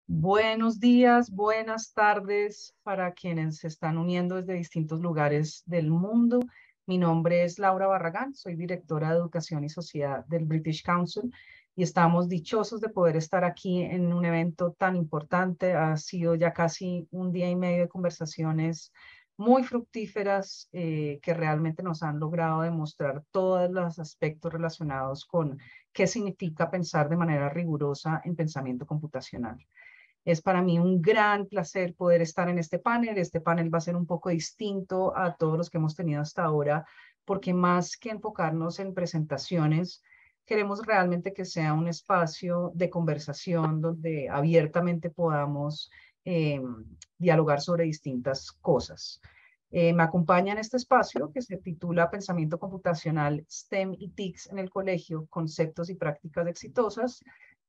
Buenos días, buenas tardes para quienes se están uniendo desde distintos lugares del mundo. Mi nombre es Laura Barragán, soy directora de Educación y Sociedad del British Council y estamos dichosos de poder estar aquí en un evento tan importante. Ha sido ya casi un día y medio de conversaciones muy fructíferas que realmente nos han logrado demostrar todos los aspectos relacionados con qué significa pensar de manera rigurosa en pensamiento computacional. Es para mí un gran placer poder estar en este panel. Este panel va a ser un poco distinto a todos los que hemos tenido hasta ahora, porque más que enfocarnos en presentaciones, queremos realmente que sea un espacio de conversación donde abiertamente podamos eh, dialogar sobre distintas cosas. Me acompaña en este espacio que se titula Pensamiento Computacional, STEM y TICs en el colegio, conceptos y prácticas exitosas,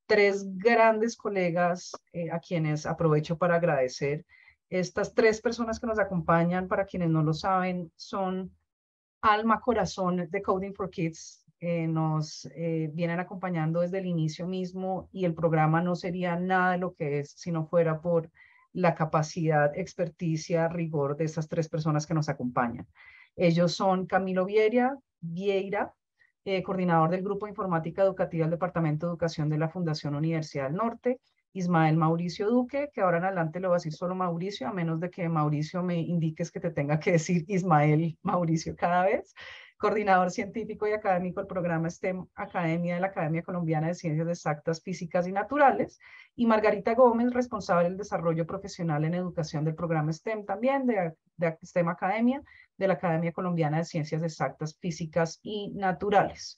tres grandes colegas a quienes aprovecho para agradecer. Estas tres personas que nos acompañan, para quienes no lo saben, son alma corazón de Coding for Kids. Nos vienen acompañando desde el inicio mismo y el programa no sería nada de lo que es si no fuera por la capacidad, experticia, rigor de estas tres personas que nos acompañan. Ellos son Camilo Vieira, coordinador del Grupo de Informática Educativa del Departamento de Educación de la Fundación Universidad del Norte; Ismael Mauricio Duque, que ahora en adelante le voy a decir solo Mauricio, a menos de que Mauricio me indiques que te tenga que decir Ismael Mauricio cada vez; coordinador científico y académico del programa STEM Academia de la Academia Colombiana de Ciencias Exactas, Físicas y Naturales; y Margarita Gómez, responsable del desarrollo profesional en educación del programa STEM también de STEM Academia, de la Academia Colombiana de Ciencias Exactas, Físicas y Naturales.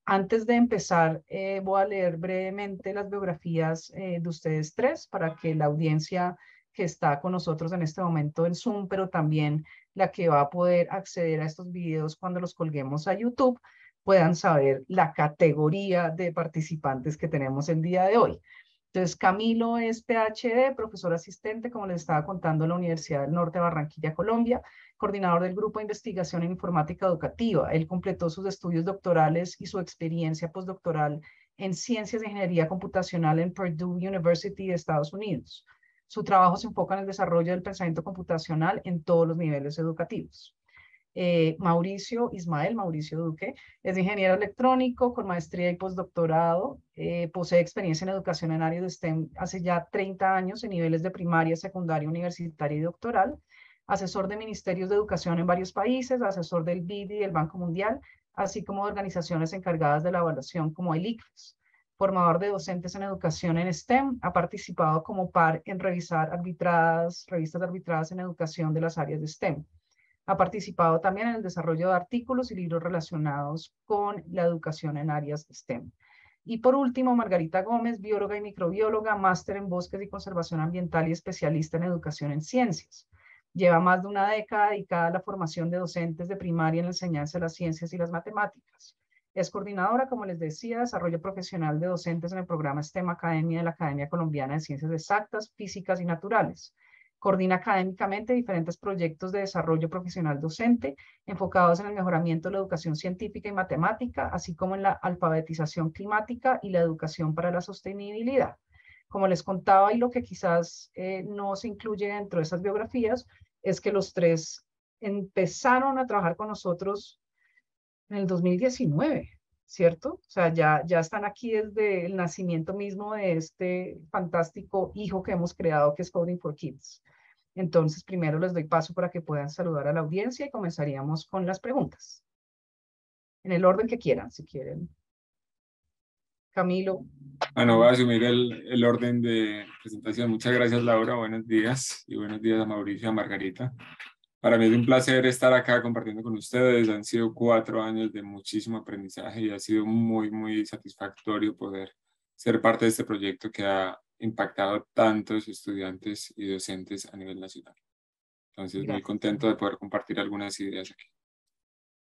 Antes de empezar, voy a leer brevemente las biografías de ustedes tres para que la audiencia que está con nosotros en este momento en Zoom, pero también la que va a poder acceder a estos videos cuando los colguemos a YouTube, puedan saber la categoría de participantes que tenemos el día de hoy. Entonces, Camilo es PhD, profesor asistente, como les estaba contando, en la Universidad del Norte de Barranquilla, Colombia, coordinador del Grupo de Investigación en Informática Educativa. Él completó sus estudios doctorales y su experiencia postdoctoral en Ciencias de Ingeniería Computacional en Purdue University de Estados Unidos. Su trabajo se enfoca en el desarrollo del pensamiento computacional en todos los niveles educativos. Ismael Mauricio Duque, es ingeniero electrónico con maestría y postdoctorado. Posee experiencia en educación en áreas de STEM hace ya 30 años en niveles de primaria, secundaria, universitaria y doctoral. Asesor de ministerios de educación en varios países, asesor del BID y del Banco Mundial, así como de organizaciones encargadas de la evaluación como el ICFES. Formador de docentes en educación en STEM, ha participado como par en revistas arbitradas en educación de las áreas de STEM. Ha participado también en el desarrollo de artículos y libros relacionados con la educación en áreas STEM. Y por último, Margarita Gómez, bióloga y microbióloga, máster en bosques y conservación ambiental y especialista en educación en ciencias. Lleva más de una década dedicada a la formación de docentes de primaria en la enseñanza de las ciencias y las matemáticas. Es coordinadora, como les decía, de desarrollo profesional de docentes en el programa STEM Academia de la Academia Colombiana de Ciencias Exactas, Físicas y Naturales. Coordina académicamente diferentes proyectos de desarrollo profesional docente enfocados en el mejoramiento de la educación científica y matemática, así como en la alfabetización climática y la educación para la sostenibilidad. Como les contaba, y lo que quizás no se incluye dentro de esas biografías, es que los tres empezaron a trabajar con nosotros en el 2019, ¿cierto? O sea, ya están aquí desde el nacimiento mismo de este fantástico hijo que hemos creado, que es Coding for Kids. Entonces, primero les doy paso para que puedan saludar a la audiencia y comenzaríamos con las preguntas. En el orden que quieran, si quieren. Camilo. Bueno, voy a asumir el orden de presentación. Muchas gracias, Laura. Buenos días y buenos días a Mauricio y a Margarita. Para mí es un placer estar acá compartiendo con ustedes. Han sido 4 años de muchísimo aprendizaje y ha sido muy, muy satisfactorio poder ser parte de este proyecto que ha impactado tantos estudiantes y docentes a nivel nacional. Entonces, muy Gracias. contento de poder compartir algunas ideas aquí.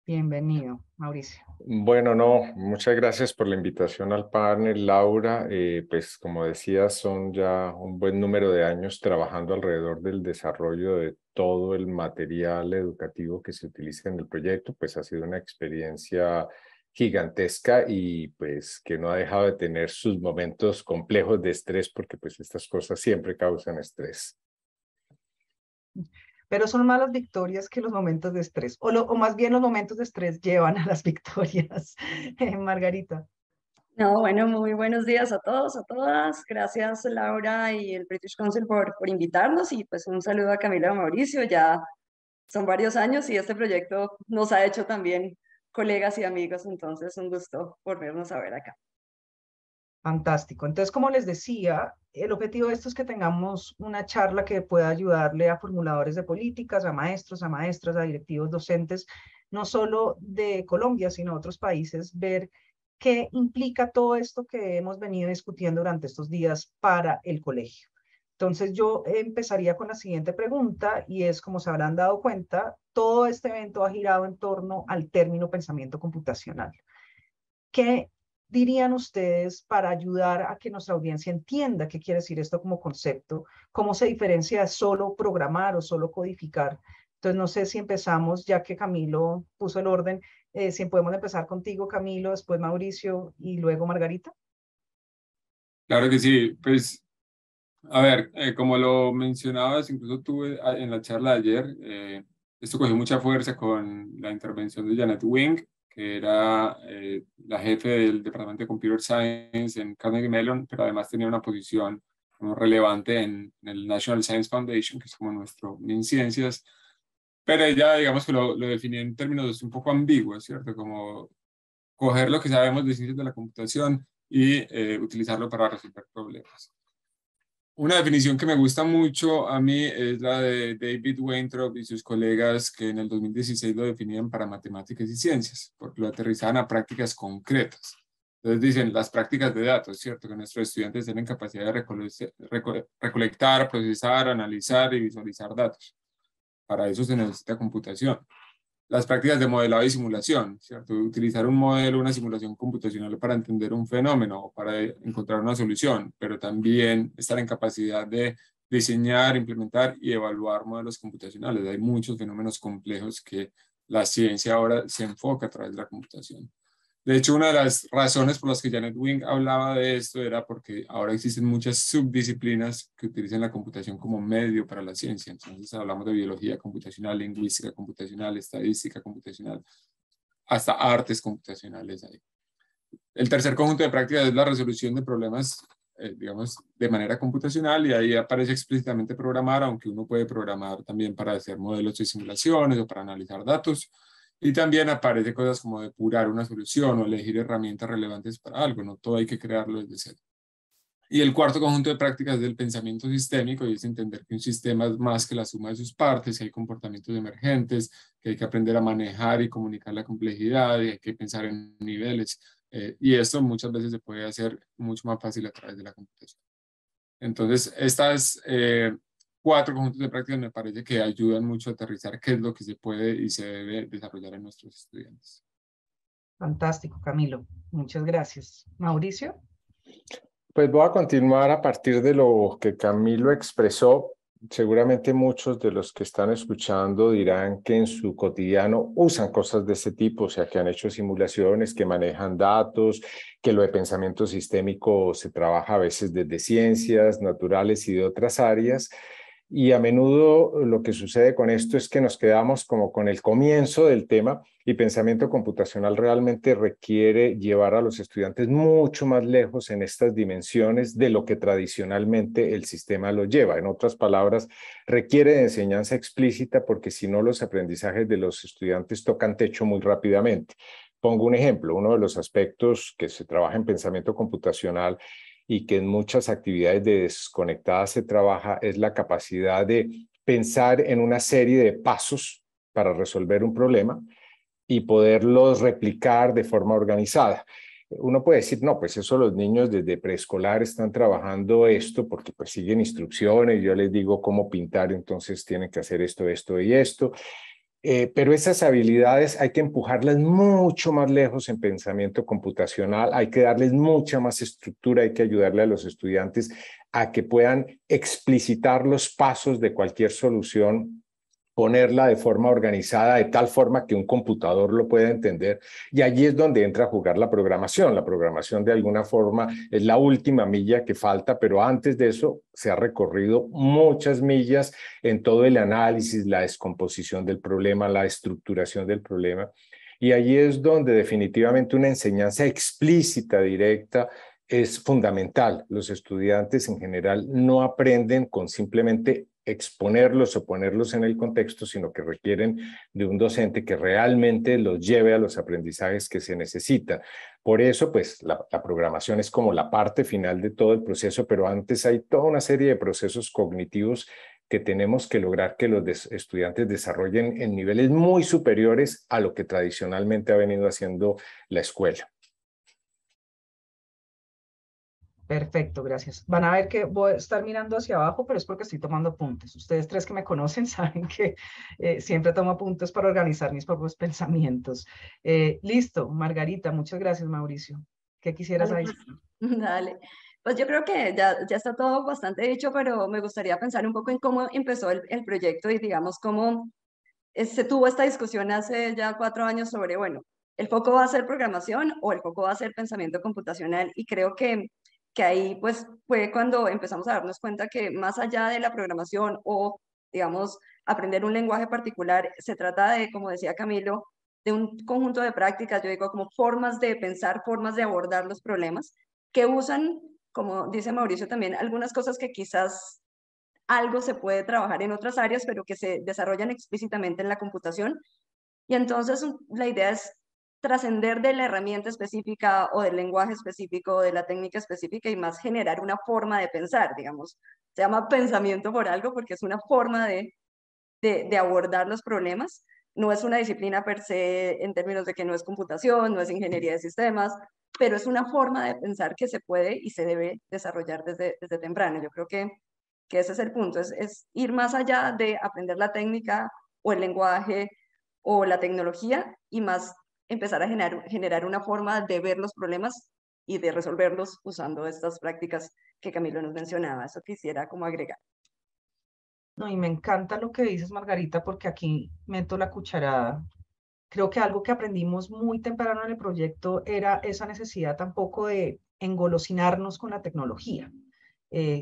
Bienvenido, Mauricio. Bueno, no, muchas gracias por la invitación al panel, Laura. Pues como decía, son ya un buen número de años trabajando alrededor del desarrollo de todo el material educativo que se utiliza en el proyecto. Pues ha sido una experiencia gigantesca y pues que no ha dejado de tener sus momentos complejos de estrés porque pues estas cosas siempre causan estrés. Pero son más las victorias que los momentos de estrés, o más bien los momentos de estrés llevan a las victorias. Margarita. No, bueno, muy buenos días a todos, a todas. Gracias Laura y el British Council por invitarnos y pues un saludo a Camila y a Mauricio. Ya son varios años y este proyecto nos ha hecho también colegas y amigos, entonces un gusto volvernos a ver acá. Fantástico. Entonces, como les decía, el objetivo de esto es que tengamos una charla que pueda ayudarle a formuladores de políticas, a maestros, a maestras, a directivos docentes, no solo de Colombia, sino de otros países, ver qué implica todo esto que hemos venido discutiendo durante estos días para el colegio. Entonces, yo empezaría con la siguiente pregunta y es, como se habrán dado cuenta, todo este evento ha girado en torno al término pensamiento computacional. ¿Qué dirían ustedes para ayudar a que nuestra audiencia entienda qué quiere decir esto como concepto? ¿Cómo se diferencia de solo programar o solo codificar? Entonces, no sé si empezamos, ya que Camilo puso el orden, si podemos empezar contigo, Camilo, después Mauricio y luego Margarita. Claro que sí, pues a ver, como lo mencionabas, incluso tuve en la charla de ayer, esto cogió mucha fuerza con la intervención de Janet Wing, que era la jefe del Departamento de Computer Science en Carnegie Mellon, pero además tenía una posición como relevante en el National Science Foundation, que es como nuestro MinCiencias, pero ella, digamos que lo definió en términos un poco ambiguos, ¿cierto? Como coger lo que sabemos de ciencias de la computación y utilizarlo para resolver problemas. Una definición que me gusta mucho a mí es la de David Weintraub y sus colegas que en el 2016 lo definían para matemáticas y ciencias, porque lo aterrizaban a prácticas concretas. Entonces dicen las prácticas de datos, ¿cierto? Que nuestros estudiantes tienen capacidad de recolectar, procesar, analizar y visualizar datos. Para eso se necesita computación. Las prácticas de modelado y simulación, ¿cierto? Utilizar un modelo, una simulación computacional para entender un fenómeno o para encontrar una solución, pero también estar en capacidad de diseñar, implementar y evaluar modelos computacionales. Hay muchos fenómenos complejos que la ciencia ahora se enfoca a través de la computación. De hecho, una de las razones por las que Janet Wing hablaba de esto era porque ahora existen muchas subdisciplinas que utilizan la computación como medio para la ciencia. Entonces hablamos de biología computacional, lingüística computacional, estadística computacional, hasta artes computacionales ahí. El tercer conjunto de prácticas es la resolución de problemas, digamos, de manera computacional, y ahí aparece explícitamente programar, aunque uno puede programar también para hacer modelos de simulaciones o para analizar datos. Y también aparece cosas como depurar una solución o elegir herramientas relevantes para algo, no todo hay que crearlo desde cero. Y el cuarto conjunto de prácticas es el pensamiento sistémico, y es entender que un sistema es más que la suma de sus partes, que hay comportamientos emergentes, que hay que aprender a manejar y comunicar la complejidad, y hay que pensar en niveles. Y esto muchas veces se puede hacer mucho más fácil a través de la computación. Entonces, estas cuatro conjuntos de prácticas me parece que ayudan mucho a aterrizar qué es lo que se puede y se debe desarrollar en nuestros estudiantes. Fantástico, Camilo. Muchas gracias. Mauricio. Pues voy a continuar a partir de lo que Camilo expresó. Seguramente muchos de los que están escuchando dirán que en su cotidiano usan cosas de ese tipo, o sea, que han hecho simulaciones, que manejan datos, que lo de pensamiento sistémico se trabaja a veces desde ciencias naturales y de otras áreas. Y a menudo lo que sucede con esto es que nos quedamos como con el comienzo del tema, y pensamiento computacional realmente requiere llevar a los estudiantes mucho más lejos en estas dimensiones de lo que tradicionalmente el sistema lo lleva. En otras palabras, requiere de enseñanza explícita, porque si no, los aprendizajes de los estudiantes tocan techo muy rápidamente. Pongo un ejemplo. Uno de los aspectos que se trabaja en pensamiento computacional y que en muchas actividades de desconectadas se trabaja es la capacidad de pensar en una serie de pasos para resolver un problema y poderlos replicar de forma organizada. Uno puede decir, no, pues eso los niños desde preescolar están trabajando esto porque pues siguen instrucciones, yo les digo cómo pintar, entonces tienen que hacer esto, esto y esto. Pero esas habilidades hay que empujarlas mucho más lejos en pensamiento computacional, hay que darles mucha más estructura, hay que ayudarle a los estudiantes a que puedan explicitar los pasos de cualquier solución ponerla de forma organizada, de tal forma que un computador lo pueda entender. Y allí es donde entra a jugar la programación. La programación de alguna forma es la última milla que falta, pero antes de eso se ha recorrido muchas millas en todo el análisis, la descomposición del problema, la estructuración del problema. Y allí es donde definitivamente una enseñanza explícita, directa, es fundamental. Los estudiantes en general no aprenden con simplemente exponerlos o ponerlos en el contexto, sino que requieren de un docente que realmente los lleve a los aprendizajes que se necesitan. Por eso, pues, la programación es como la parte final de todo el proceso, pero antes hay toda una serie de procesos cognitivos que tenemos que lograr que los estudiantes desarrollen en niveles muy superiores a lo que tradicionalmente ha venido haciendo la escuela. Perfecto, gracias. Van a ver que voy a estar mirando hacia abajo, pero es porque estoy tomando apuntes. Ustedes tres que me conocen saben que siempre tomo apuntes para organizar mis propios pensamientos. Listo, Margarita, muchas gracias, Mauricio. ¿Qué quisieras Dale, decir? dale. Pues yo creo que ya está todo bastante dicho, pero me gustaría pensar un poco en cómo empezó el proyecto y digamos cómo se tuvo esta discusión hace ya 4 años sobre, bueno, ¿el foco va a ser programación o el foco va a ser pensamiento computacional? Y creo que ahí pues fue cuando empezamos a darnos cuenta que más allá de la programación o, digamos, aprender un lenguaje particular, se trata de, como decía Camilo, de un conjunto de prácticas, yo digo, como formas de pensar, formas de abordar los problemas, que usan, como dice Mauricio también, algunas cosas que quizás algo se puede trabajar en otras áreas, pero que se desarrollan explícitamente en la computación. Y entonces la idea es trascender de la herramienta específica o del lenguaje específico o de la técnica específica y más generar una forma de pensar, digamos. Se llama pensamiento por algo porque es una forma de abordar los problemas. No es una disciplina per se en términos de que no es computación, no es ingeniería de sistemas, pero es una forma de pensar que se puede y se debe desarrollar desde temprano. Yo creo que ese es el punto, es ir más allá de aprender la técnica o el lenguaje o la tecnología y más empezar a generar una forma de ver los problemas y de resolverlos usando estas prácticas que Camilo nos mencionaba. Eso quisiera como agregar. No, y me encanta lo que dices, Margarita, porque aquí meto la cucharada. Creo que algo que aprendimos muy temprano en el proyecto era esa necesidad tampoco de engolosinarnos con la tecnología.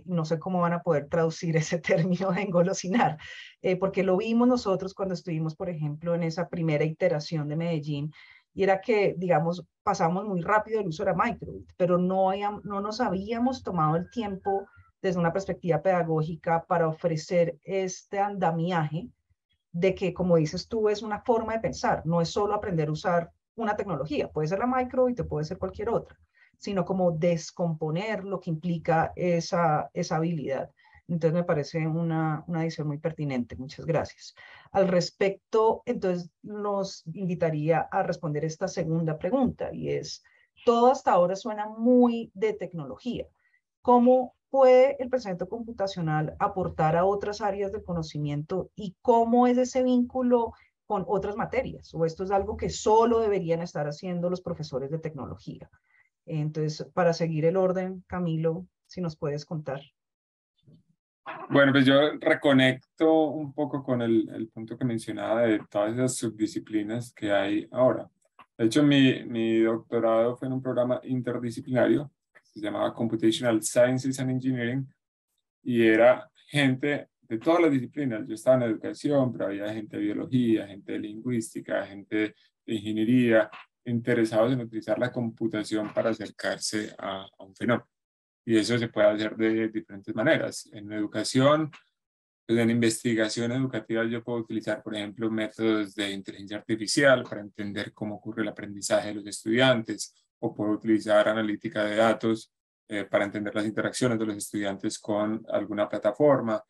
No sé cómo van a poder traducir ese término de engolosinar, porque lo vimos nosotros cuando estuvimos, por ejemplo, en esa primera iteración de Medellín, y era que, digamos, pasamos muy rápido el uso de la microbit, pero no nos habíamos tomado el tiempo desde una perspectiva pedagógica para ofrecer este andamiaje de que, como dices tú, es una forma de pensar, no es solo aprender a usar una tecnología, puede ser la micro y te puede ser cualquier otra, sino como descomponer lo que implica esa habilidad. Entonces me parece una adición muy pertinente. Muchas gracias. Al respecto, entonces nos invitaría a responder esta segunda pregunta y es, todo hasta ahora suena muy de tecnología. ¿Cómo puede el pensamiento computacional aportar a otras áreas del conocimiento y cómo es ese vínculo con otras materias? ¿O esto es algo que solo deberían estar haciendo los profesores de tecnología? Entonces, para seguir el orden, Camilo, si nos puedes contar. Bueno, pues yo reconecto un poco con el punto que mencionaba de todas esas subdisciplinas que hay ahora. De hecho, mi doctorado fue en un programa interdisciplinario que se llamaba Computational Sciences and Engineering y era gente de todas las disciplinas. Yo estaba en educación, pero había gente de biología, gente de lingüística, gente de ingeniería, interesados en utilizar la computación para acercarse a un fenómeno. Y eso se puede hacer de diferentes maneras. En educación, pues en investigación educativa yo puedo utilizar, por ejemplo, métodos de inteligencia artificial para entender cómo ocurre el aprendizaje de los estudiantes, o puedo utilizar analítica de datos para entender las interacciones de los estudiantes con alguna plataforma.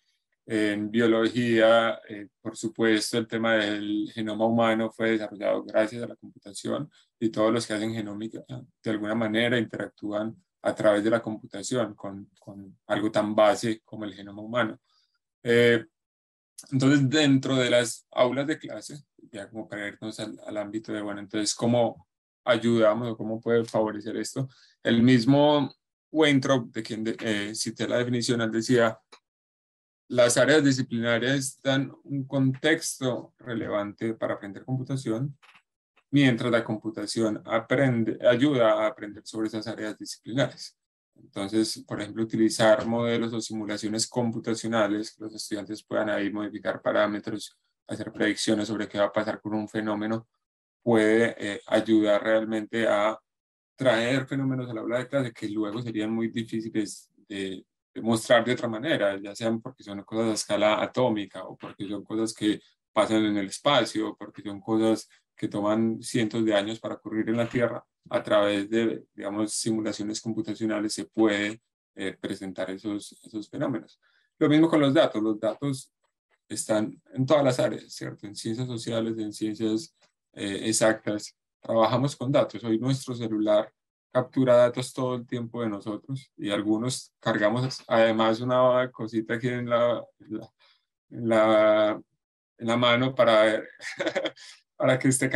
En biología, por supuesto, el tema del genoma humano fue desarrollado gracias a la computación y todos los que hacen genómica de alguna manera interactúan a través de la computación con algo tan base como el genoma humano. Entonces, dentro de las aulas de clase, ya como para irnos al ámbito de, bueno, entonces, ¿cómo ayudamos o cómo puede favorecer esto? El mismo Weintraub, de quien cité la definición, él decía, las áreas disciplinarias dan un contexto relevante para aprender computación, mientras la computación ayuda a aprender sobre esas áreas disciplinares. Entonces, por ejemplo, utilizar modelos o simulaciones computacionales que los estudiantes puedan ahí modificar parámetros, hacer predicciones sobre qué va a pasar con un fenómeno, puede ayudar realmente a traer fenómenos al aula de clase que luego serían muy difíciles de mostrar de otra manera, ya sean porque son cosas a escala atómica o porque son cosas que pasan en el espacio o porque son cosas que toman cientos de años para ocurrir en la Tierra. A través de, digamos, simulaciones computacionales se puede presentar esos fenómenos. Lo mismo con los datos están en todas las áreas, ¿cierto? En ciencias sociales, en ciencias exactas, trabajamos con datos. Hoy nuestro celular captura datos todo el tiempo de nosotros y algunos cargamos además una cosita aquí en la mano para, para que esté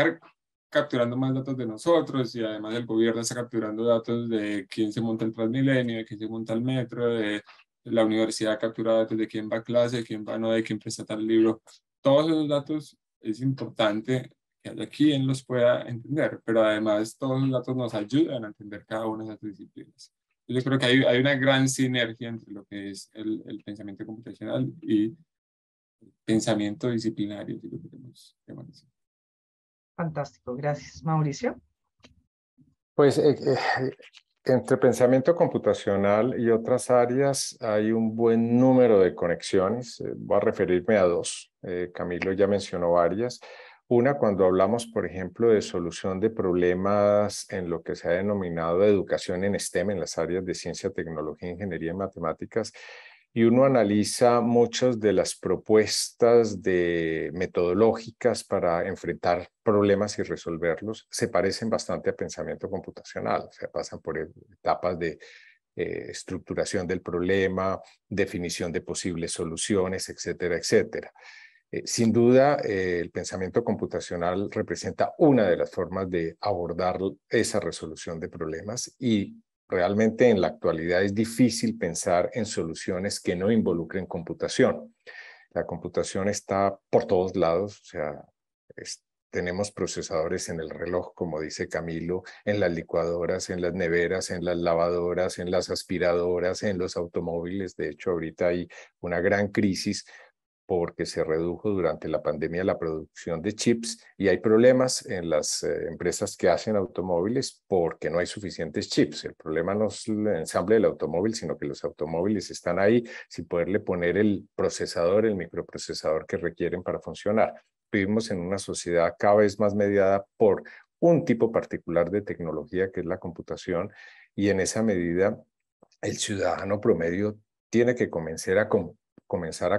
capturando más datos de nosotros, y además el gobierno está capturando datos de quién se monta el Transmilenio, de quién se monta el metro, de la universidad captura datos de quién va a clase, de quién va no, de quién presta tal libro. Todos esos datos es importante que haya quien los pueda entender, pero además todos los datos nos ayudan a entender cada una de esas disciplinas. Yo creo que hay una gran sinergia entre lo que es el pensamiento computacional y el pensamiento disciplinario, si lo queremos llamar así. Fantástico, gracias. Mauricio. Pues entre pensamiento computacional y otras áreas hay un buen número de conexiones. Voy a referirme a dos. Camilo ya mencionó varias. Una, cuando hablamos, por ejemplo, de solución de problemas en lo que se ha denominado educación en STEM, en las áreas de ciencia, tecnología, ingeniería y matemáticas, y uno analiza muchas de las propuestas metodológicas para enfrentar problemas y resolverlos, se parecen bastante a pensamiento computacional, o sea, pasan por etapas de estructuración del problema, definición de posibles soluciones, etcétera, etcétera. Sin duda, el pensamiento computacional representa una de las formas de abordar esa resolución de problemas, y realmente en la actualidad es difícil pensar en soluciones que no involucren computación. La computación está por todos lados, o sea, tenemos procesadores en el reloj, como dice Camilo, en las licuadoras, en las neveras, en las lavadoras, en las aspiradoras, en los automóviles. De hecho, ahorita hay una gran crisis porque se redujo durante la pandemia la producción de chips, y hay problemas en las empresas que hacen automóviles porque no hay suficientes chips. El problema no es el ensamble del automóvil, sino que los automóviles están ahí sin poderle poner el procesador, el microprocesador que requieren para funcionar. Vivimos en una sociedad cada vez más mediada por un tipo particular de tecnología, que es la computación, y en esa medida el ciudadano promedio tiene que comenzar a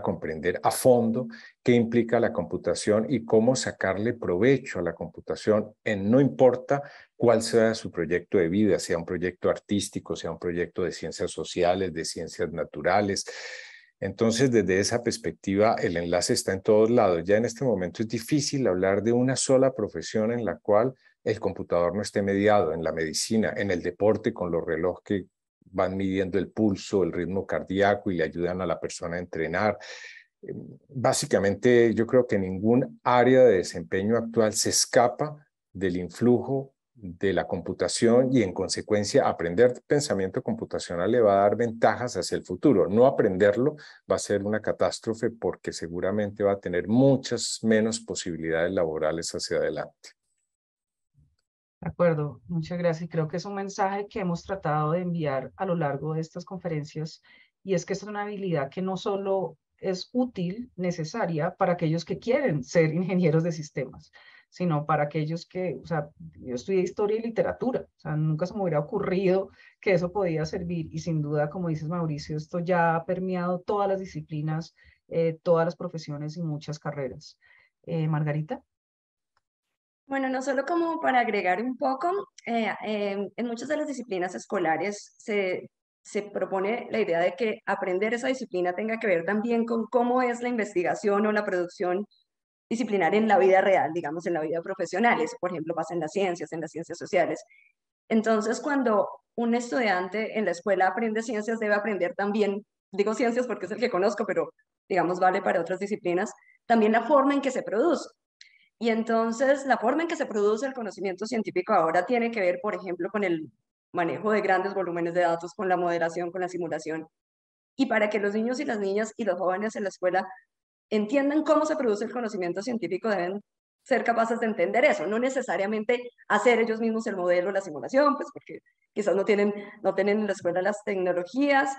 comprender a fondo qué implica la computación y cómo sacarle provecho a la computación, no importa cuál sea su proyecto de vida, sea un proyecto artístico, sea un proyecto de ciencias sociales, de ciencias naturales. Entonces, desde esa perspectiva, el enlace está en todos lados. Ya en este momento es difícil hablar de una sola profesión en la cual el computador no esté mediado. En la medicina, en el deporte, con los relojes que van midiendo el pulso, el ritmo cardíaco y le ayudan a la persona a entrenar. Básicamente, yo creo que ningún área de desempeño actual se escapa del influjo de la computación, y en consecuencia aprender pensamiento computacional le va a dar ventajas hacia el futuro. No aprenderlo va a ser una catástrofe porque seguramente va a tener muchas menos posibilidades laborales hacia adelante. De acuerdo, muchas gracias. Y creo que es un mensaje que hemos tratado de enviar a lo largo de estas conferencias, y es que es una habilidad que no solo es útil, necesaria para aquellos que quieren ser ingenieros de sistemas, sino para aquellos que, o sea, yo estudié historia y literatura, o sea, nunca se me hubiera ocurrido que eso podía servir, y sin duda, como dices, Mauricio, esto ya ha permeado todas las disciplinas, todas las profesiones y muchas carreras. Margarita. Bueno, no solo como para agregar un poco, en muchas de las disciplinas escolares se propone la idea de que aprender esa disciplina tenga que ver también con cómo es la investigación o la producción disciplinar en la vida real, digamos, en la vida profesional. Eso, por ejemplo, pasa en las ciencias sociales. Entonces, cuando un estudiante en la escuela aprende ciencias, debe aprender también digo ciencias porque es el que conozco, pero digamos vale para otras disciplinas, también la forma en que se produce. Y entonces la forma en que se produce el conocimiento científico ahora tiene que ver, por ejemplo, con el manejo de grandes volúmenes de datos, con la moderación, con la simulación. Y para que los niños y las niñas y los jóvenes en la escuela entiendan cómo se produce el conocimiento científico, deben ser capaces de entender eso, no necesariamente hacer ellos mismos el modelo, la simulación, pues porque quizás no tienen en la escuela las tecnologías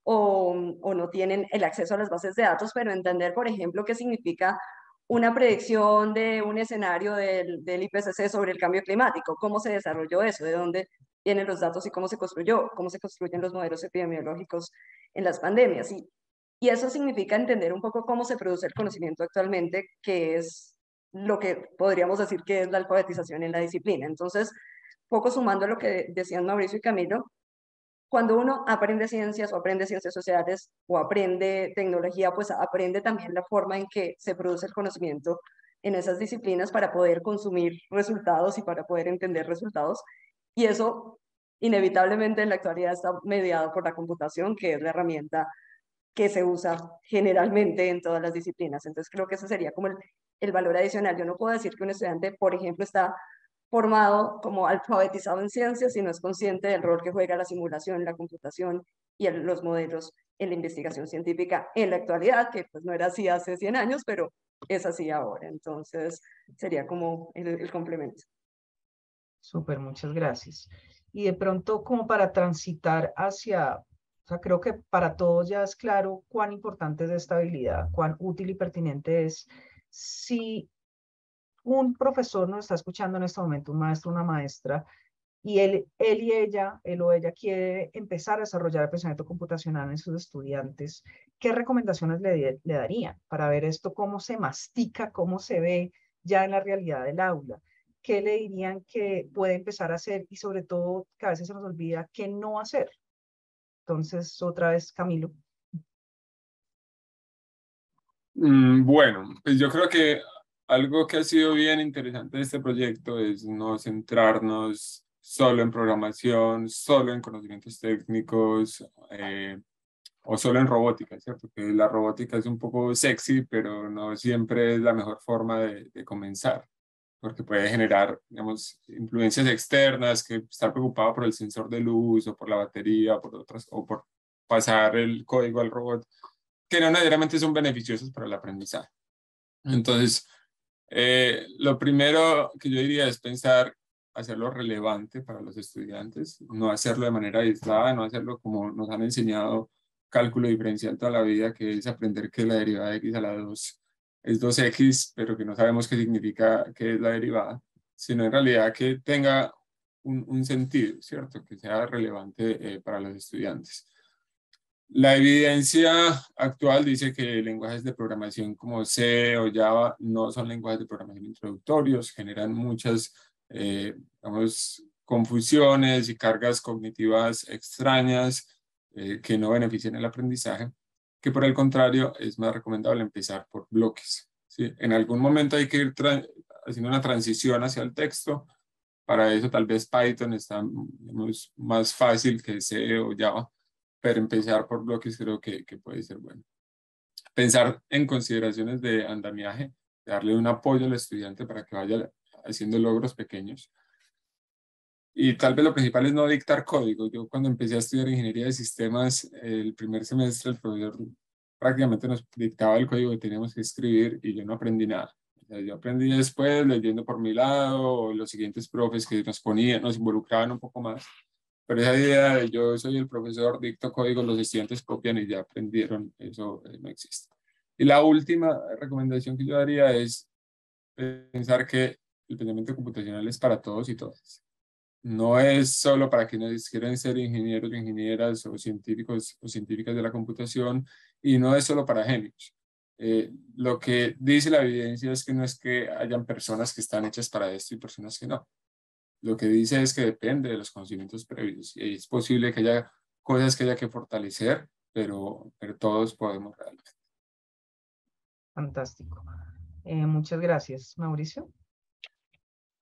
o no tienen el acceso a las bases de datos, pero entender, por ejemplo, qué significa una predicción de un escenario del IPCC sobre el cambio climático, cómo se desarrolló eso, de dónde vienen los datos y cómo se construyó, cómo se construyen los modelos epidemiológicos en las pandemias. Y eso significa entender un poco cómo se produce el conocimiento actualmente, que es lo que podríamos decir que es la alfabetización en la disciplina. Entonces, poco sumando a lo que decían Mauricio y Camilo, cuando uno aprende ciencias o aprende ciencias sociales o aprende tecnología, pues aprende también la forma en que se produce el conocimiento en esas disciplinas para poder consumir resultados y para poder entender resultados. Y eso inevitablemente en la actualidad está mediado por la computación, que es la herramienta que se usa generalmente en todas las disciplinas. Entonces creo que ese sería como el valor adicional. Yo no puedo decir que un estudiante, por ejemplo, está formado como alfabetizado en ciencias y no es consciente del rol que juega la simulación, la computación y los modelos en la investigación científica en la actualidad, que pues no era así hace 100 años, pero es así ahora. Entonces sería como el complemento. Súper, muchas gracias. Y de pronto, como para transitar hacia, o sea, creo que para todos ya es claro cuán importante es esta habilidad, cuán útil y pertinente es. Si un profesor nos está escuchando en este momento, un maestro, una maestra, y él o ella quiere empezar a desarrollar el pensamiento computacional en sus estudiantes, ¿qué recomendaciones le darían para ver esto, cómo se mastica, cómo se ve ya en la realidad del aula? ¿Qué le dirían que puede empezar a hacer y sobre todo que a veces se nos olvida qué no hacer? Entonces, otra vez, Camilo. Bueno, pues yo creo que algo que ha sido bien interesante de este proyecto es no centrarnos solo en programación, solo en conocimientos técnicos o solo en robótica, ¿cierto? Que la robótica es un poco sexy, pero no siempre es la mejor forma de comenzar, porque puede generar, digamos, influencias externas, que estar preocupado por el sensor de luz o por la batería o por otras, o por pasar el código al robot, que no necesariamente son beneficiosos para el aprendizaje. Entonces, lo primero que yo diría es pensar, hacerlo relevante para los estudiantes, no hacerlo de manera aislada, no hacerlo como nos han enseñado cálculo diferencial toda la vida, que es aprender que la derivada de x a la 2 es 2x, pero que no sabemos qué significa, qué es la derivada, sino en realidad que tenga un sentido, ¿cierto? Que sea relevante para los estudiantes. La evidencia actual dice que lenguajes de programación como C o Java no son lenguajes de programación introductorios, generan muchas, digamos, confusiones y cargas cognitivas extrañas que no benefician el aprendizaje, que por el contrario es más recomendable empezar por bloques, ¿sí? En algún momento hay que ir haciendo una transición hacia el texto. Para eso tal vez Python está, digamos, más fácil que C o Java, pero empezar por bloques creo que puede ser bueno. Pensar en consideraciones de andamiaje, darle un apoyo al estudiante para que vaya haciendo logros pequeños. Y tal vez lo principal es no dictar código. Yo cuando empecé a estudiar ingeniería de sistemas, el primer semestre el profesor prácticamente nos dictaba el código que teníamos que escribir y yo no aprendí nada. O sea, yo aprendí después leyendo por mi lado, o los siguientes profes que nos ponían, nos involucraban un poco más. Pero esa idea de yo soy el profesor, dicto código, los estudiantes copian y ya aprendieron, eso no existe. Y la última recomendación que yo daría es pensar que el pensamiento computacional es para todos y todas. No es solo para quienes quieren ser ingenieros, ingenieras o científicos o científicas de la computación, y no es solo para genios. Lo que dice la evidencia es que no es que hayan personas que están hechas para esto y personas que no. Lo que dice es que depende de los conocimientos previos. Y es posible que haya cosas que haya que fortalecer, pero todos podemos realmente. Fantástico. Muchas gracias, Mauricio.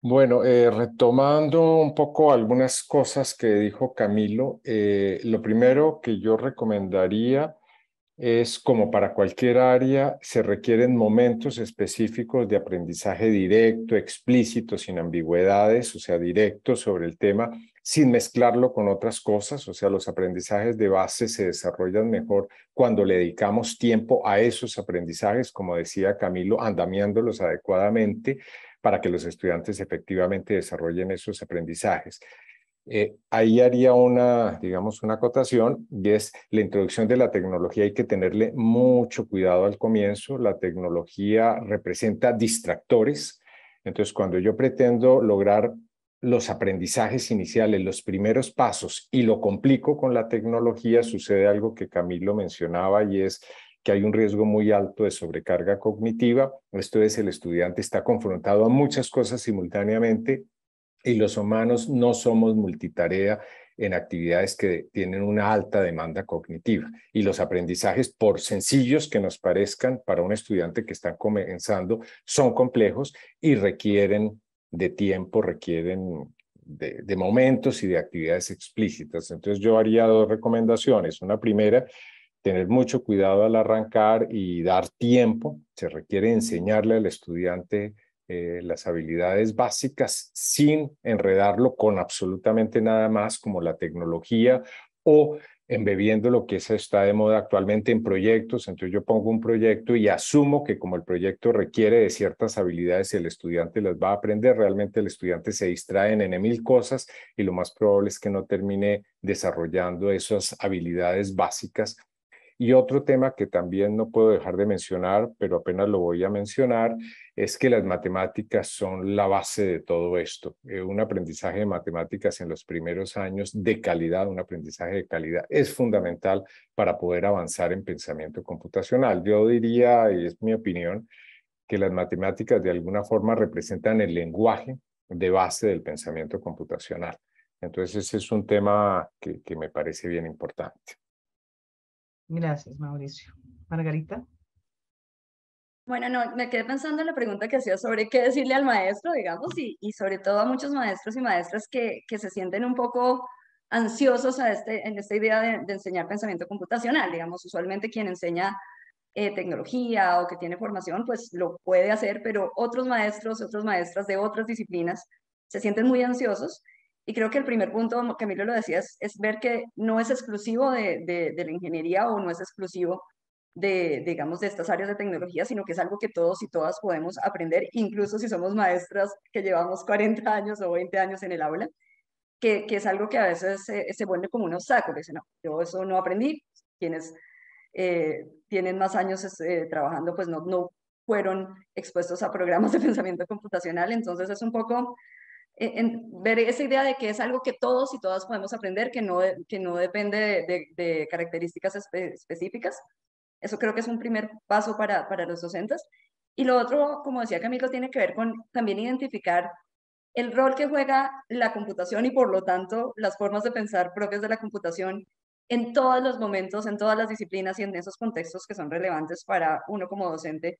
Bueno, retomando un poco algunas cosas que dijo Camilo, lo primero que yo recomendaría es como para cualquier área, se requieren momentos específicos de aprendizaje directo, explícito, sin ambigüedades, o sea, directo sobre el tema, sin mezclarlo con otras cosas. O sea, los aprendizajes de base se desarrollan mejor cuando le dedicamos tiempo a esos aprendizajes, como decía Camilo, andamiándolos adecuadamente para que los estudiantes efectivamente desarrollen esos aprendizajes. Ahí haría digamos, una acotación, y es la introducción de la tecnología. Hay que tenerle mucho cuidado al comienzo. La tecnología representa distractores. Entonces, cuando yo pretendo lograr los aprendizajes iniciales, los primeros pasos, y lo complico con la tecnología, sucede algo que Camilo mencionaba, y es que hay un riesgo muy alto de sobrecarga cognitiva. Esto es, el estudiante está confrontado a muchas cosas simultáneamente, y los humanos no somos multitarea en actividades que tienen una alta demanda cognitiva. Y los aprendizajes, por sencillos que nos parezcan para un estudiante que está comenzando, son complejos y requieren de tiempo, requieren de momentos y de actividades explícitas. Entonces yo haría dos recomendaciones. Una primera, tener mucho cuidado al arrancar y dar tiempo. Se requiere enseñarle al estudiante las habilidades básicas sin enredarlo con absolutamente nada más, como la tecnología o embebiendo lo que está de moda actualmente en proyectos. Entonces yo pongo un proyecto y asumo que como el proyecto requiere de ciertas habilidades y el estudiante las va a aprender, realmente el estudiante se distrae en mil cosas y lo más probable es que no termine desarrollando esas habilidades básicas. Y otro tema que también no puedo dejar de mencionar, pero apenas lo voy a mencionar, es que las matemáticas son la base de todo esto. Un aprendizaje de matemáticas en los primeros años de calidad, un aprendizaje de calidad, es fundamental para poder avanzar en pensamiento computacional. Yo diría, y es mi opinión, que las matemáticas de alguna forma representan el lenguaje de base del pensamiento computacional. Entonces, ese es un tema que me parece bien importante. Gracias, Mauricio. Margarita. Bueno, no, me quedé pensando en la pregunta que hacía sobre qué decirle al maestro, digamos, y sobre todo a muchos maestros y maestras que se sienten un poco ansiosos en esta idea de enseñar pensamiento computacional. Digamos, usualmente quien enseña tecnología o que tiene formación, pues lo puede hacer, pero otros maestros, otras maestras de otras disciplinas se sienten muy ansiosos. Y creo que el primer punto, como Camilo lo decía, es ver que no es exclusivo de la ingeniería o no es exclusivo digamos, de estas áreas de tecnología, sino que es algo que todos y todas podemos aprender, incluso si somos maestras que llevamos 40 años o 20 años en el aula, que es algo que a veces se vuelve como un obstáculo. Dicen, no, yo eso no aprendí. Quienes tienen más años trabajando, pues no fueron expuestos a programas de pensamiento computacional. Entonces es un poco ver esa idea de que es algo que todos y todas podemos aprender, que no depende de características específicas. Eso creo que es un primer paso para los docentes. Y lo otro, como decía Camilo, tiene que ver con también identificar el rol que juega la computación y por lo tanto las formas de pensar propias de la computación en todos los momentos, en todas las disciplinas y en esos contextos que son relevantes para uno como docente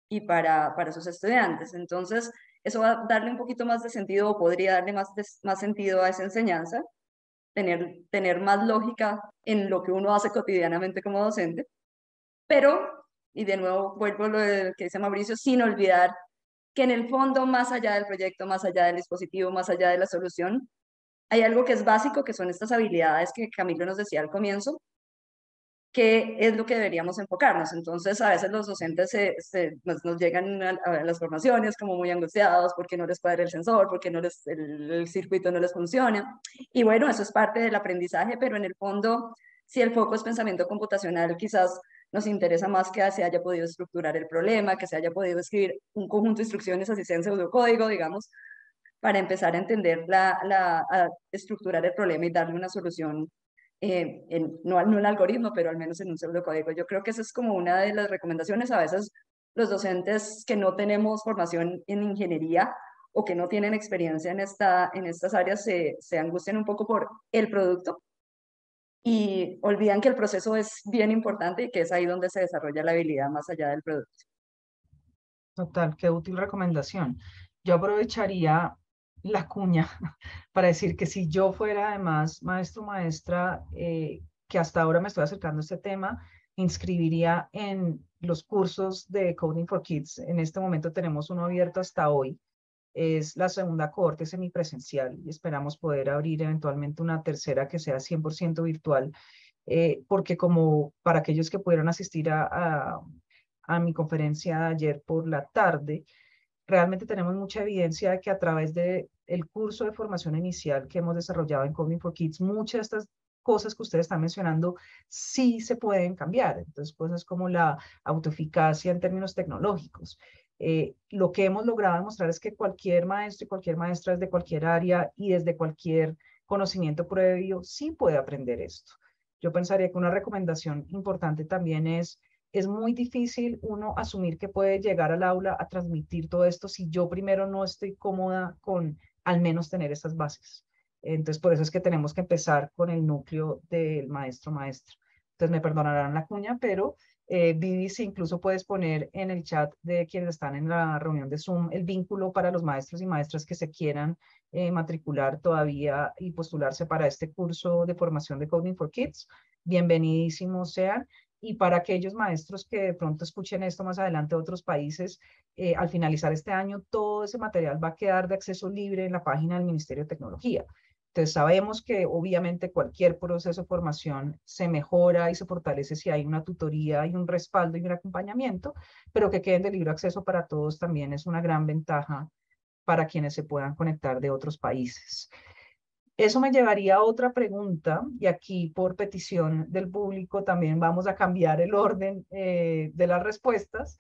y para sus estudiantes. Entonces, eso va a darle un poquito más de sentido o podría darle más sentido a esa enseñanza, tener más lógica en lo que uno hace cotidianamente como docente. Pero, y de nuevo vuelvo a lo que dice Mauricio, sin olvidar que en el fondo, más allá del proyecto, más allá del dispositivo, más allá de la solución, hay algo que es básico, que son estas habilidades que Camilo nos decía al comienzo, que es lo que deberíamos enfocarnos. Entonces, a veces los docentes nos llegan a las formaciones como muy angustiados porque no les cuadra el sensor, porque el circuito no les funciona. Y bueno, eso es parte del aprendizaje, pero en el fondo, si el foco es pensamiento computacional, quizás nos interesa más que se haya podido estructurar el problema, que se haya podido escribir un conjunto de instrucciones, así sea en pseudocódigo, digamos, para empezar a entender, a estructurar el problema y darle una solución, no el algoritmo, pero al menos en un pseudocódigo. Yo creo que esa es como una de las recomendaciones. A veces los docentes que no tenemos formación en ingeniería o que no tienen experiencia en estas áreas se angustian un poco por el producto y olvidan que el proceso es bien importante y que es ahí donde se desarrolla la habilidad más allá del producto. Total, qué útil recomendación. Yo aprovecharía la cuña para decir que si yo fuera además maestro o maestra, que hasta ahora me estoy acercando a este tema, inscribiría en los cursos de Coding for Kids. En este momento tenemos uno abierto hasta hoy. Es la segunda cohorte semipresencial y esperamos poder abrir eventualmente una tercera que sea 100% virtual, porque como para aquellos que pudieron asistir a mi conferencia de ayer por la tarde, realmente tenemos mucha evidencia de que a través del curso de formación inicial que hemos desarrollado en Coding for Kids, muchas de estas cosas que ustedes están mencionando sí se pueden cambiar. Entonces, cosas como la autoeficacia en términos tecnológicos. Lo que hemos logrado demostrar es que cualquier maestro y cualquier maestra desde cualquier área y desde cualquier conocimiento previo sí puede aprender esto. Yo pensaría que una recomendación importante también es muy difícil uno asumir que puede llegar al aula a transmitir todo esto si yo primero no estoy cómoda con al menos tener esas bases. Entonces, por eso es que tenemos que empezar con el núcleo del maestro-maestra. Entonces, me perdonarán la cuña, pero Vivi, si incluso puedes poner en el chat de quienes están en la reunión de Zoom el vínculo para los maestros y maestras que se quieran matricular todavía y postularse para este curso de formación de Coding for Kids. Bienvenidísimos sean. Y para aquellos maestros que de pronto escuchen esto más adelante de otros países, al finalizar este año, todo ese material va a quedar de acceso libre en la página del Ministerio de Tecnología. Entonces sabemos que obviamente cualquier proceso de formación se mejora y se fortalece si hay una tutoría y un respaldo y un acompañamiento, pero que queden de libre acceso para todos también es una gran ventaja para quienes se puedan conectar de otros países. Eso me llevaría a otra pregunta, y aquí por petición del público también vamos a cambiar el orden de las respuestas,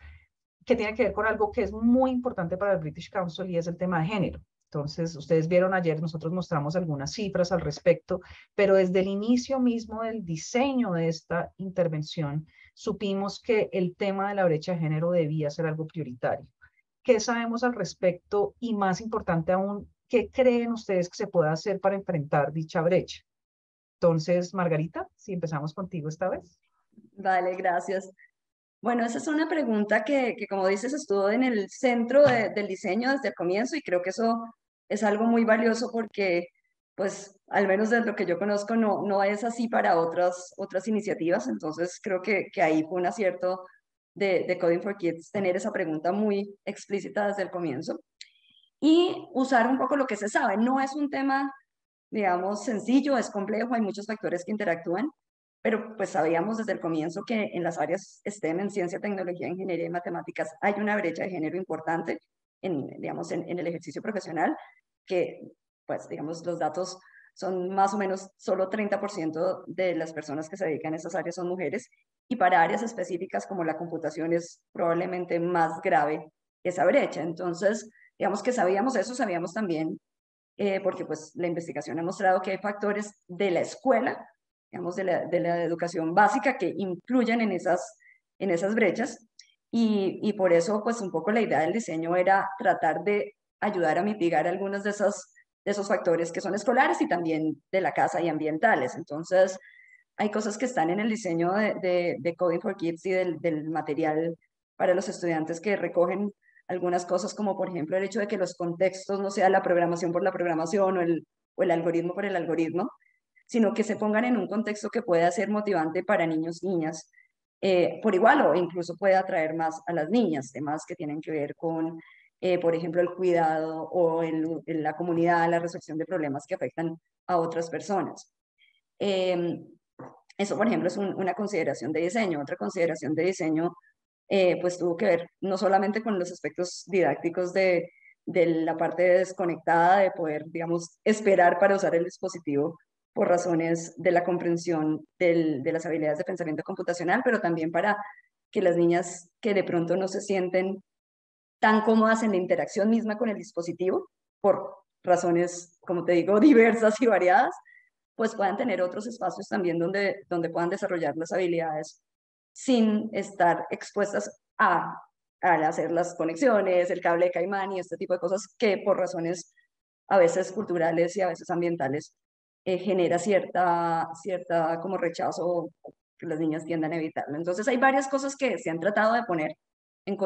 que tiene que ver con algo que es muy importante para el British Council y es el tema de género. Entonces, ustedes vieron ayer, nosotros mostramos algunas cifras al respecto, pero desde el inicio mismo del diseño de esta intervención, supimos que el tema de la brecha de género debía ser algo prioritario. ¿Qué sabemos al respecto? Y más importante aún, ¿qué creen ustedes que se pueda hacer para enfrentar dicha brecha? Entonces, Margarita, si empezamos contigo esta vez. Vale, gracias. Bueno, esa es una pregunta que como dices, estuvo en el centro del diseño desde el comienzo y creo que eso es algo muy valioso porque, pues, al menos desde lo que yo conozco, no es así para otras iniciativas. Entonces, creo que ahí fue un acierto de Coding for Kids tener esa pregunta muy explícita desde el comienzo y usar un poco lo que se sabe. No es un tema, digamos, sencillo, es complejo, hay muchos factores que interactúan, pero pues sabíamos desde el comienzo que en las áreas STEM, en ciencia, tecnología, ingeniería y matemáticas, hay una brecha de género importante digamos, en el ejercicio profesional, que pues digamos los datos son más o menos solo 30% de las personas que se dedican a esas áreas son mujeres, y para áreas específicas como la computación es probablemente más grave esa brecha. Entonces, digamos que sabíamos eso, sabíamos también, porque pues la investigación ha mostrado que hay factores de la escuela, digamos, de la educación básica que influyen en esas brechas. Y por eso, pues un poco la idea del diseño era tratar de ayudar a mitigar algunos de esos factores que son escolares y también de la casa y ambientales. Entonces, hay cosas que están en el diseño de Coding for Kids y del material para los estudiantes que recogen algunas cosas, como por ejemplo el hecho de que los contextos no sea la programación por la programación o el algoritmo por el algoritmo, sino que se pongan en un contexto que pueda ser motivante para niños y niñas por igual, o incluso puede atraer más a las niñas, temas que tienen que ver con, por ejemplo, el cuidado o en la comunidad, la resolución de problemas que afectan a otras personas. Eso, por ejemplo, es una consideración de diseño. Otra consideración de diseño, pues tuvo que ver no solamente con los aspectos didácticos de la parte desconectada, de poder, digamos, esperar para usar el dispositivo por razones de la comprensión de las habilidades de pensamiento computacional, pero también para que las niñas que de pronto no se sienten tan cómodas en la interacción misma con el dispositivo, por razones, como te digo, diversas y variadas, pues puedan tener otros espacios también donde puedan desarrollar las habilidades sin estar expuestas al hacer las conexiones, el cable de caimán y este tipo de cosas que por razones a veces culturales y a veces ambientales genera cierta como rechazo que las niñas tiendan a evitarlo. Entonces hay varias cosas que se han tratado de poner en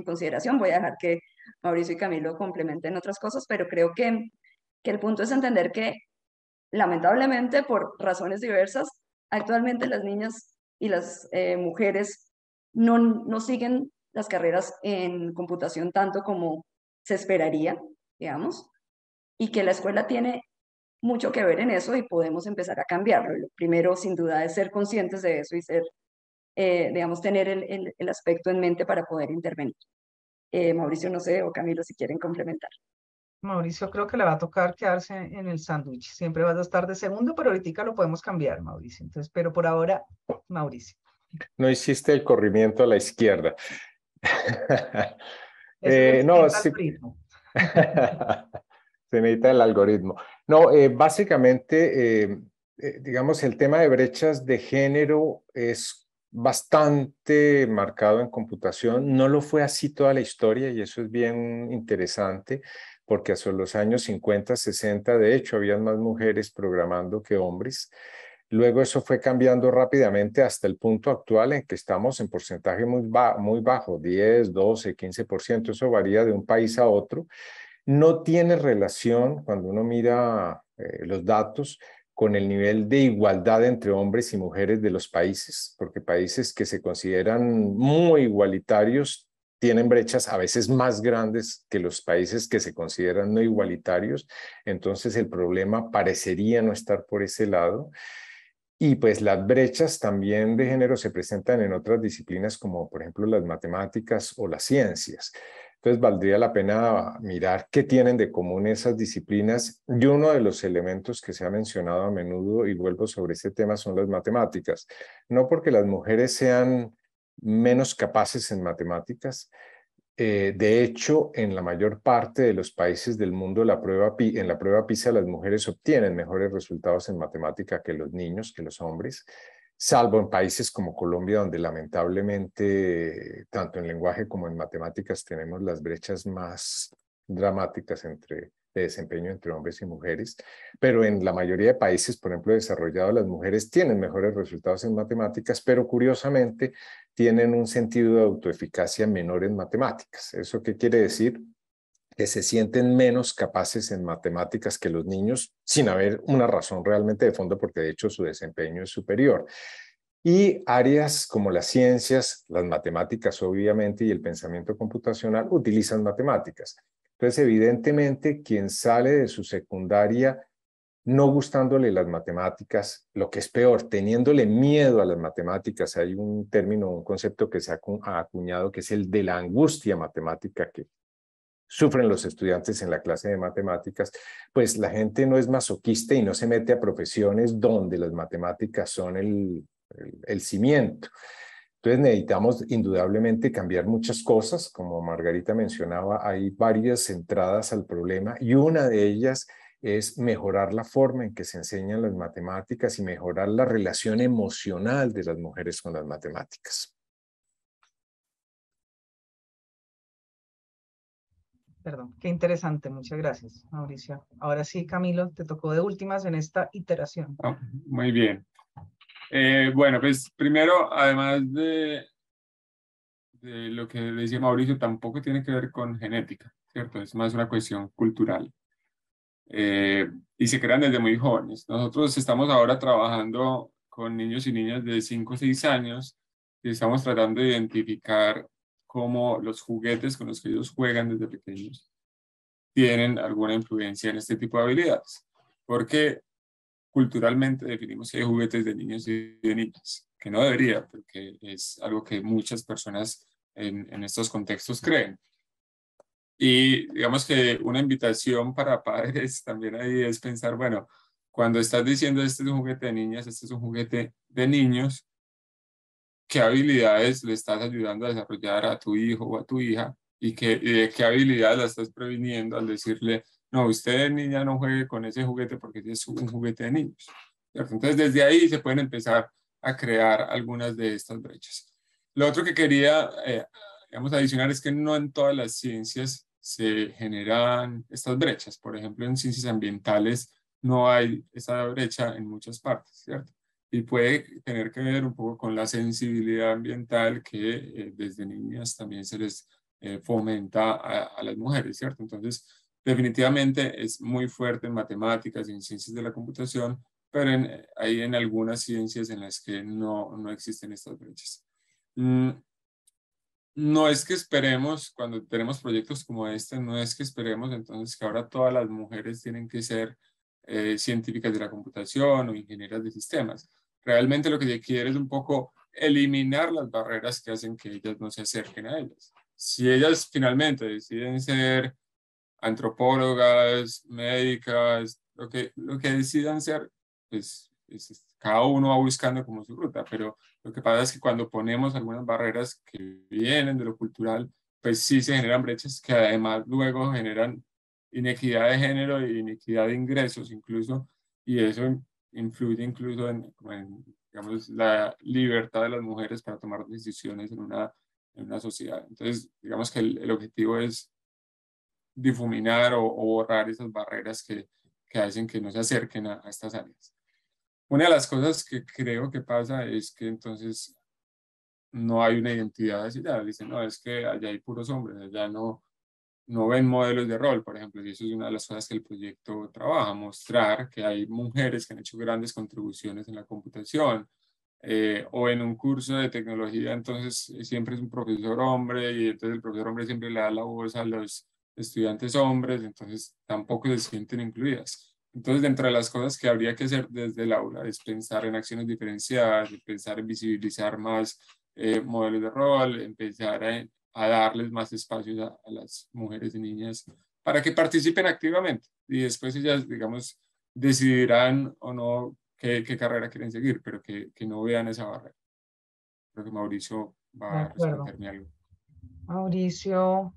consideración. Voy a dejar que Mauricio y Camilo complementen otras cosas, pero creo que el punto es entender que lamentablemente por razones diversas, actualmente las niñas y las mujeres no siguen las carreras en computación tanto como se esperaría, digamos, y que la escuela tiene mucho que ver en eso y podemos empezar a cambiarlo. Lo primero, sin duda, es ser conscientes de eso y ser, digamos, tener el aspecto en mente para poder intervenir. Mauricio, no sé, o Camilo, si quieren complementar. Mauricio, creo que le va a tocar quedarse en el sándwich. Siempre vas a estar de segundo, pero ahorita lo podemos cambiar, Mauricio. Entonces, pero por ahora, Mauricio. No hiciste el corrimiento a la izquierda. Ese es el No, siguiente sí. algoritmo. Se necesita el algoritmo. No, básicamente, digamos, el tema de brechas de género es bastante marcado en computación. No lo fue así toda la historia y eso es bien interesante porque hacia los años 50, 60, de hecho, habían más mujeres programando que hombres. Luego eso fue cambiando rápidamente hasta el punto actual en que estamos en porcentaje muy bajo, 10, 12, 15%. Eso varía de un país a otro. No tiene relación, cuando uno mira los datos, con el nivel de igualdad entre hombres y mujeres de los países, porque países que se consideran muy igualitarios tienen brechas a veces más grandes que los países que se consideran no igualitarios. Entonces el problema parecería no estar por ese lado. Y pues las brechas también de género se presentan en otras disciplinas como por ejemplo las matemáticas o las ciencias. Entonces valdría la pena mirar qué tienen de común esas disciplinas. Y uno de los elementos que se ha mencionado a menudo, y vuelvo sobre este tema, son las matemáticas. No porque las mujeres sean menos capaces en matemáticas. De hecho, en la mayor parte de los países del mundo, en la prueba PISA, las mujeres obtienen mejores resultados en matemática que los niños, que los hombres, salvo en países como Colombia, donde lamentablemente, tanto en lenguaje como en matemáticas, tenemos las brechas más dramáticas de desempeño entre hombres y mujeres. Pero en la mayoría de países, por ejemplo, desarrollados, las mujeres tienen mejores resultados en matemáticas, pero curiosamente, tienen un sentido de autoeficacia menor en matemáticas. ¿Eso qué quiere decir? Que se sienten menos capaces en matemáticas que los niños, sin haber una razón realmente de fondo, porque de hecho su desempeño es superior. Y áreas como las ciencias, las matemáticas obviamente y el pensamiento computacional utilizan matemáticas. Entonces, evidentemente, quien sale de su secundaria no gustándole las matemáticas, lo que es peor, teniéndole miedo a las matemáticas. Hay un término, un concepto que se ha acuñado que es el de la angustia matemática que sufren los estudiantes en la clase de matemáticas. Pues la gente no es masoquista y no se mete a profesiones donde las matemáticas son el cimiento. Entonces necesitamos indudablemente cambiar muchas cosas. Como Margarita mencionaba, hay varias entradas al problema y una de ellas es mejorar la forma en que se enseñan las matemáticas y mejorar la relación emocional de las mujeres con las matemáticas. Perdón, qué interesante. Muchas gracias, Mauricio. Ahora sí, Camilo, te tocó de últimas en esta iteración. Oh, muy bien. Bueno, pues primero, además de lo que decía Mauricio, tampoco tiene que ver con genética, ¿cierto? Es más una cuestión cultural. Y se crean desde muy jóvenes. Nosotros estamos ahora trabajando con niños y niñas de 5 o 6 años y estamos tratando de identificar cómo los juguetes con los que ellos juegan desde pequeños tienen alguna influencia en este tipo de habilidades. Porque culturalmente definimos que hay juguetes de niños y de niñas, que no debería, porque es algo que muchas personas en estos contextos creen. Y digamos que una invitación para padres también ahí es pensar, bueno, cuando estás diciendo este es un juguete de niñas, este es un juguete de niños, ¿qué habilidades le estás ayudando a desarrollar a tu hijo o a tu hija? Y de qué habilidades la estás previniendo al decirle, no, usted niña no juegue con ese juguete porque es un juguete de niños, ¿cierto? Entonces desde ahí se pueden empezar a crear algunas de estas brechas. Lo otro que quería, digamos, adicionar es que no en todas las ciencias se generan estas brechas. Por ejemplo, en ciencias ambientales no hay esa brecha en muchas partes, ¿cierto? Y puede tener que ver un poco con la sensibilidad ambiental que desde niñas también se les fomenta a las mujeres, ¿cierto? Entonces, definitivamente es muy fuerte en matemáticas y en ciencias de la computación, pero hay en algunas ciencias en las que no existen estas brechas. No es que esperemos, cuando tenemos proyectos como este, no es que esperemos entonces que ahora todas las mujeres tienen que ser científicas de la computación o ingenieras de sistemas. Realmente lo que se quiere es un poco eliminar las barreras que hacen que ellas no se acerquen a ellas. Si ellas finalmente deciden ser antropólogas, médicas, lo que decidan ser, pues cada uno va buscando como su ruta, pero lo que pasa es que cuando ponemos algunas barreras que vienen de lo cultural, pues sí se generan brechas que además luego generan inequidad de género e inequidad de ingresos incluso, y eso influye incluso digamos, la libertad de las mujeres para tomar decisiones en una sociedad. Entonces, digamos que el objetivo es difuminar o borrar esas barreras que hacen que no se acerquen a estas áreas. Una de las cosas que creo que pasa es que entonces no hay una identidad así, ya dicen, no, es que allá hay puros hombres, allá no ven modelos de rol, por ejemplo, y eso es una de las cosas que el proyecto trabaja, mostrar que hay mujeres que han hecho grandes contribuciones en la computación, o en un curso de tecnología, entonces siempre es un profesor hombre, y entonces el profesor hombre siempre le da la voz a los estudiantes hombres, entonces tampoco se sienten incluidas. Entonces, dentro de las cosas que habría que hacer desde el aula es pensar en acciones diferenciadas, pensar en visibilizar más modelos de rol, empezar a darles más espacios a las mujeres y niñas para que participen activamente y después ellas, digamos, decidirán o no qué carrera quieren seguir, pero que no vean esa barrera. Creo que Mauricio De va a acuerdo. responderme algo. Mauricio.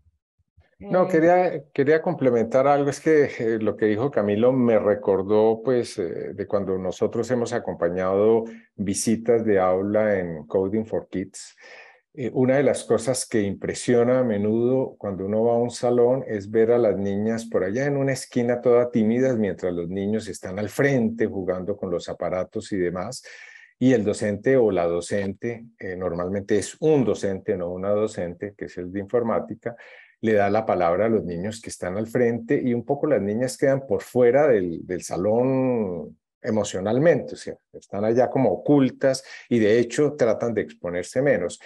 No, quería complementar algo, es que lo que dijo Camilo me recordó pues de cuando nosotros hemos acompañado visitas de aula en Coding for Kids. Una de las cosas que impresiona a menudo cuando uno va a un salón es ver a las niñas por allá en una esquina todas tímidas mientras los niños están al frente jugando con los aparatos y demás. Y el docente o la docente, normalmente es un docente, no una docente, que es el de informática, le da la palabra a los niños que están al frente y un poco las niñas quedan por fuera del salón emocionalmente, o sea, están allá como ocultas y de hecho tratan de exponerse menos.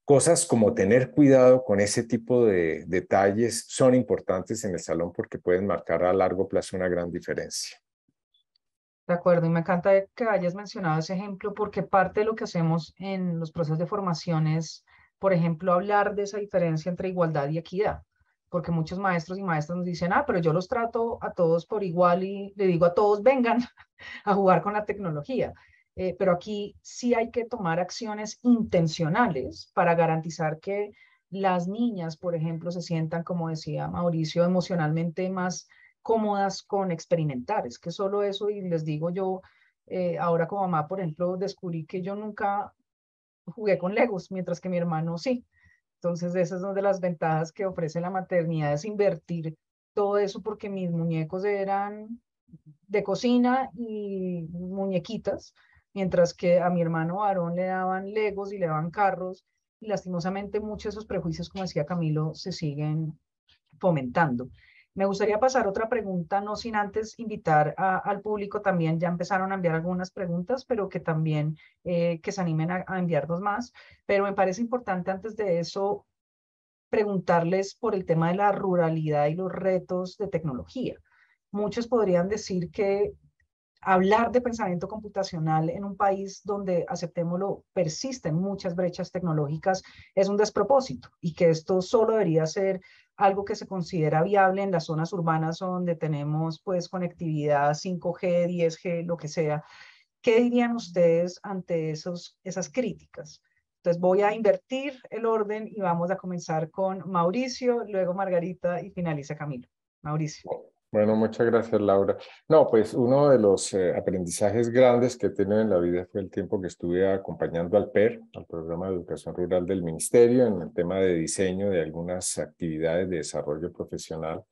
Cosas como tener cuidado con ese tipo de detalles son importantes en el salón porque pueden marcar a largo plazo una gran diferencia. De acuerdo, y me encanta que hayas mencionado ese ejemplo porque parte de lo que hacemos en los procesos de formación es, por ejemplo, hablar de esa diferencia entre igualdad y equidad, porque muchos maestros y maestras nos dicen, pero yo los trato a todos por igual y le digo a todos, vengan a jugar con la tecnología. Pero aquí sí hay que tomar acciones intencionales para garantizar que las niñas, por ejemplo, se sientan, como decía Mauricio, emocionalmente más cómodas con experimentar. Es que solo eso, y les digo yo, ahora como mamá, por ejemplo, descubrí que yo nunca jugué con Legos, mientras que mi hermano sí. Entonces, esa es una de las ventajas que ofrece la maternidad, es invertir todo eso porque mis muñecos eran de cocina y muñequitas, mientras que a mi hermano varón le daban Legos y le daban carros, y lastimosamente muchos de esos prejuicios, como decía Camilo, se siguen fomentando. Me gustaría pasar otra pregunta, no sin antes invitar al público también, ya empezaron a enviar algunas preguntas, pero que también que se animen a enviarnos más. Pero me parece importante antes de eso preguntarles por el tema de la ruralidad y los retos de tecnología. Muchos podrían decir que hablar de pensamiento computacional en un país donde, aceptémoslo, persisten muchas brechas tecnológicas es un despropósito y que esto solo debería ser algo que se considera viable en las zonas urbanas donde tenemos pues conectividad 5G, 10G, lo que sea. ¿Qué dirían ustedes ante esas críticas? Entonces voy a invertir el orden y vamos a comenzar con Mauricio, luego Margarita y finaliza Camilo. Mauricio. Bueno, muchas gracias, Laura. No, pues uno de los aprendizajes grandes que he tenido en la vida fue el tiempo que estuve acompañando al PER, al Programa de Educación Rural del Ministerio, en el tema de diseño de algunas actividades de desarrollo profesional.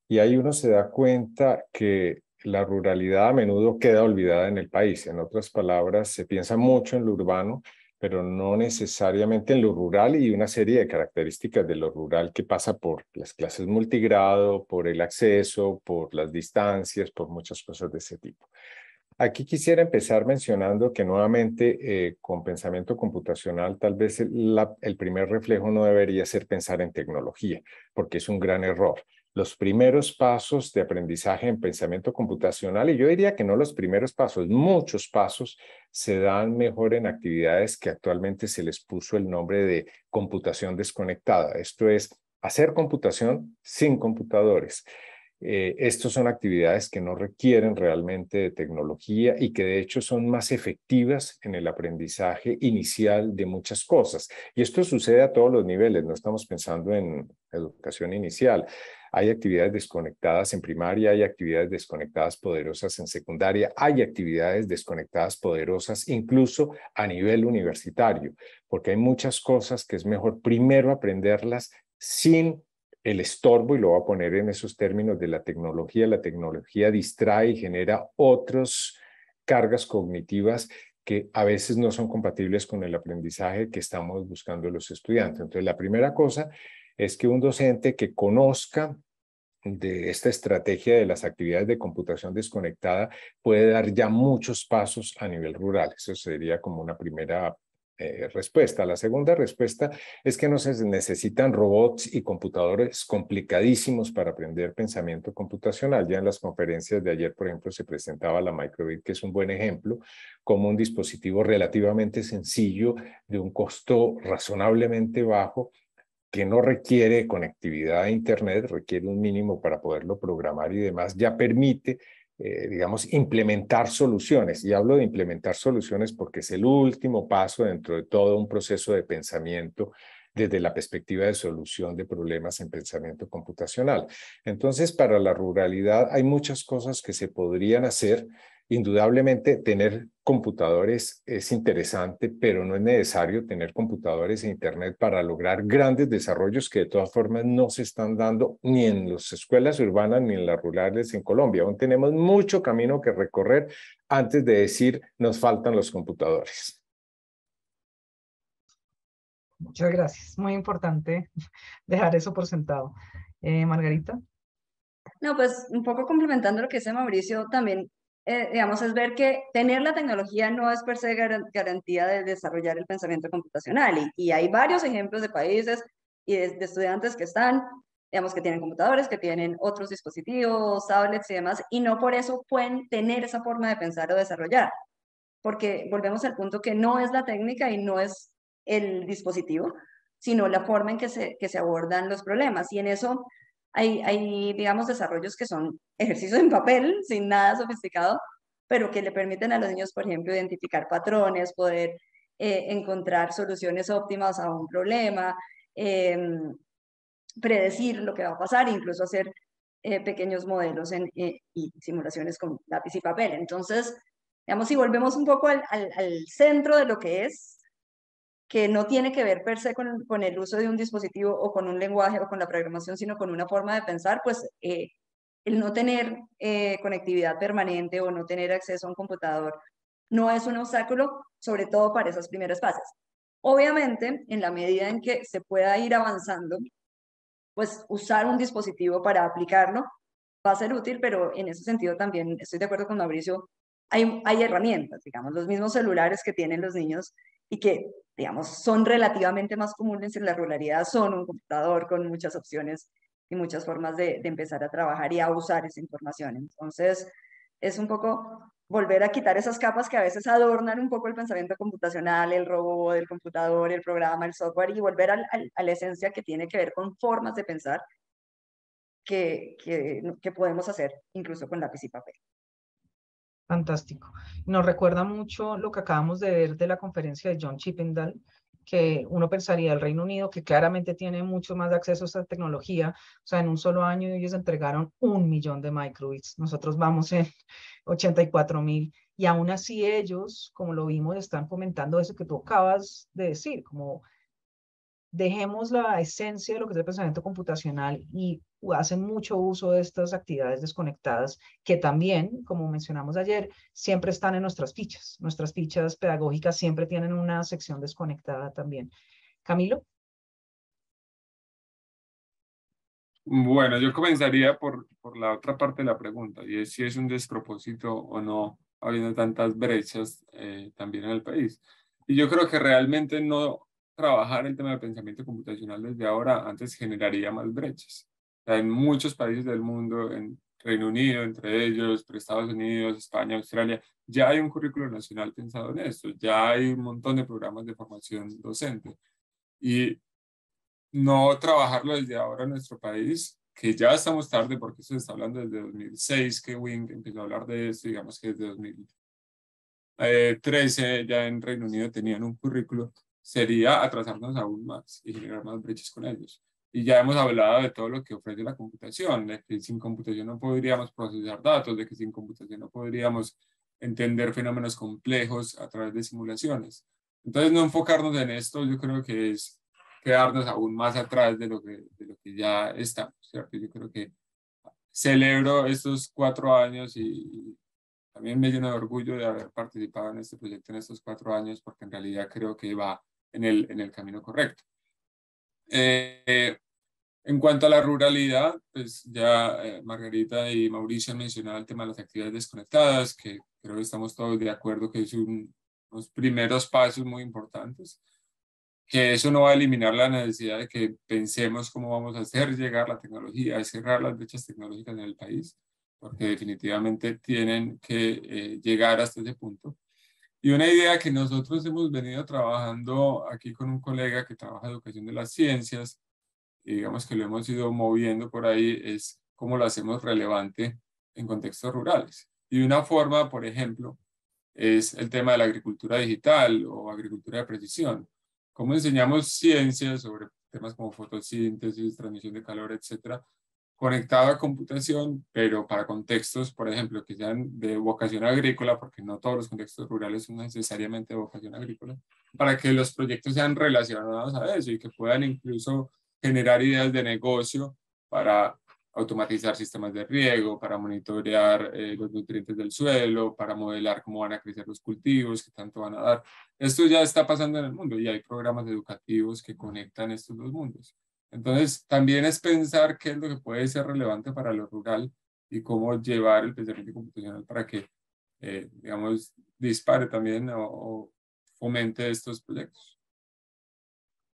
Y ahí uno se da cuenta que la ruralidad a menudo queda olvidada en el país. En otras palabras, se piensa mucho en lo urbano, pero no necesariamente en lo rural y una serie de características de lo rural que pasa por las clases multigrado, por el acceso, por las distancias, por muchas cosas de ese tipo. Aquí quisiera empezar mencionando que nuevamente con pensamiento computacional tal vez el primer reflejo no debería ser pensar en tecnología, porque es un gran error. Los primeros pasos de aprendizaje en pensamiento computacional, y yo diría que no los primeros pasos, muchos pasos se dan mejor en actividades que actualmente se les puso el nombre de computación desconectada. Esto es hacer computación sin computadores. Estas son actividades que no requieren realmente de tecnología y que de hecho son más efectivas en el aprendizaje inicial de muchas cosas. Y esto sucede a todos los niveles, no estamos pensando en educación inicial. Hay actividades desconectadas en primaria, hay actividades desconectadas poderosas en secundaria, hay actividades desconectadas poderosas incluso a nivel universitario, porque hay muchas cosas que es mejor primero aprenderlas sin el estorbo, y lo voy a poner en esos términos de la tecnología. La tecnología distrae y genera otras cargas cognitivas que a veces no son compatibles con el aprendizaje que estamos buscando los estudiantes. Entonces, la primera cosa es que un docente que conozca de esta estrategia de las actividades de computación desconectada puede dar ya muchos pasos a nivel rural. Eso sería como una primera respuesta. La segunda respuesta es que no se necesitan robots y computadores complicadísimos para aprender pensamiento computacional. Ya en las conferencias de ayer, por ejemplo, se presentaba la Microbit, que es un buen ejemplo, como un dispositivo relativamente sencillo, de un costo razonablemente bajo, que no requiere conectividad a Internet, requiere un mínimo para poderlo programar y demás, ya permite, digamos, implementar soluciones. Y hablo de implementar soluciones porque es el último paso dentro de todo un proceso de pensamiento desde la perspectiva de solución de problemas en pensamiento computacional. Entonces, para la ruralidad hay muchas cosas que se podrían hacer. Indudablemente, tener computadores es interesante, pero no es necesario tener computadores e Internet para lograr grandes desarrollos que de todas formas no se están dando ni en las escuelas urbanas ni en las rurales en Colombia. Aún tenemos mucho camino que recorrer antes de decir nos faltan los computadores. Muchas gracias. Muy importante dejar eso por sentado. Margarita. No, pues un poco complementando lo que dice Mauricio, también, digamos, es ver que tener la tecnología no es per se garantía de desarrollar el pensamiento computacional. Y hay varios ejemplos de países y de estudiantes que están, digamos, que tienen computadores, que tienen otros dispositivos, tablets y demás, y no por eso pueden tener esa forma de pensar o desarrollar. Porque volvemos al punto que no es la técnica y no es el dispositivo, sino la forma en que se abordan los problemas. Y en eso hay, digamos, desarrollos que son ejercicios en papel, sin nada sofisticado, pero que le permiten a los niños, por ejemplo, identificar patrones, poder encontrar soluciones óptimas a un problema, predecir lo que va a pasar, incluso hacer pequeños modelos y simulaciones con lápiz y papel. Entonces, digamos, si volvemos un poco al centro de lo que es, que no tiene que ver per se con el uso de un dispositivo o con un lenguaje o con la programación, sino con una forma de pensar, pues el no tener conectividad permanente o no tener acceso a un computador no es un obstáculo, sobre todo para esas primeras fases. Obviamente, en la medida en que se pueda ir avanzando, pues usar un dispositivo para aplicarlo va a ser útil, pero en ese sentido también estoy de acuerdo con Mauricio, hay herramientas, digamos, los mismos celulares que tienen los niños y que, digamos, son relativamente más comunes en la ruralidad, son un computador con muchas opciones y muchas formas de empezar a trabajar y a usar esa información. Entonces, es un poco volver a quitar esas capas que a veces adornan un poco el pensamiento computacional, el robot, el computador, el programa, el software, y volver a la esencia que tiene que ver con formas de pensar que podemos hacer incluso con lápiz y papel. Fantástico. Nos recuerda mucho lo que acabamos de ver de la conferencia de John Chippendale, que uno pensaría el Reino Unido, que claramente tiene mucho más acceso a esta tecnología. O sea, en un solo año ellos entregaron 1 millón de microbits. Nosotros vamos en 84.000. Y aún así ellos, como lo vimos, están fomentando eso que tú acabas de decir, como dejemos la esencia de lo que es el pensamiento computacional y hacen mucho uso de estas actividades desconectadas que también, como mencionamos ayer, siempre están en nuestras fichas. Nuestras fichas pedagógicas siempre tienen una sección desconectada también. Camilo. Bueno, yo comenzaría por la otra parte de la pregunta, y es si es un despropósito o no habiendo tantas brechas también en el país. Y yo creo que realmente no trabajar el tema del pensamiento computacional desde ahora antes generaría más brechas. O sea, en muchos países del mundo, en Reino Unido, entre ellos, pero Estados Unidos, España, Australia, ya hay un currículo nacional pensado en esto, ya hay un montón de programas de formación docente. Y no trabajarlo desde ahora en nuestro país, que ya estamos tarde porque eso se está hablando desde 2006 que Wing empezó a hablar de esto, digamos que desde 2013 ya en Reino Unido tenían un currículo, sería atrasarnos aún más y generar más brechas con ellos. Y ya hemos hablado de todo lo que ofrece la computación, de que sin computación no podríamos procesar datos, de que sin computación no podríamos entender fenómenos complejos a través de simulaciones. Entonces, no enfocarnos en esto, yo creo que es quedarnos aún más atrás de lo que ya estamos, ¿cierto? Yo creo que celebro estos 4 años y también me lleno de orgullo de haber participado en este proyecto en estos 4 años, porque en realidad creo que va en el camino correcto. En cuanto a la ruralidad, pues ya Margarita y Mauricio han mencionado el tema de las actividades desconectadas, que creo que estamos todos de acuerdo que es unos primeros pasos muy importantes, que eso no va a eliminar la necesidad de que pensemos cómo vamos a hacer llegar la tecnología, a cerrar las brechas tecnológicas en el país, porque definitivamente tienen que llegar hasta ese punto. Y una idea que nosotros hemos venido trabajando aquí con un colega que trabaja en educación de las ciencias, y digamos que lo hemos ido moviendo por ahí, es cómo lo hacemos relevante en contextos rurales. Y una forma, por ejemplo, es el tema de la agricultura digital o agricultura de precisión. Cómo enseñamos ciencias sobre temas como fotosíntesis, transmisión de calor, etcétera, conectado a computación, pero para contextos, por ejemplo, que sean de vocación agrícola, porque no todos los contextos rurales son necesariamente de vocación agrícola, para que los proyectos sean relacionados a eso y que puedan incluso generar ideas de negocio para automatizar sistemas de riego, para monitorear los nutrientes del suelo, para modelar cómo van a crecer los cultivos, qué tanto van a dar. Esto ya está pasando en el mundo y hay programas educativos que conectan estos dos mundos. Entonces, también es pensar qué es lo que puede ser relevante para lo rural y cómo llevar el pensamiento computacional para que, digamos, dispare también o fomente estos proyectos.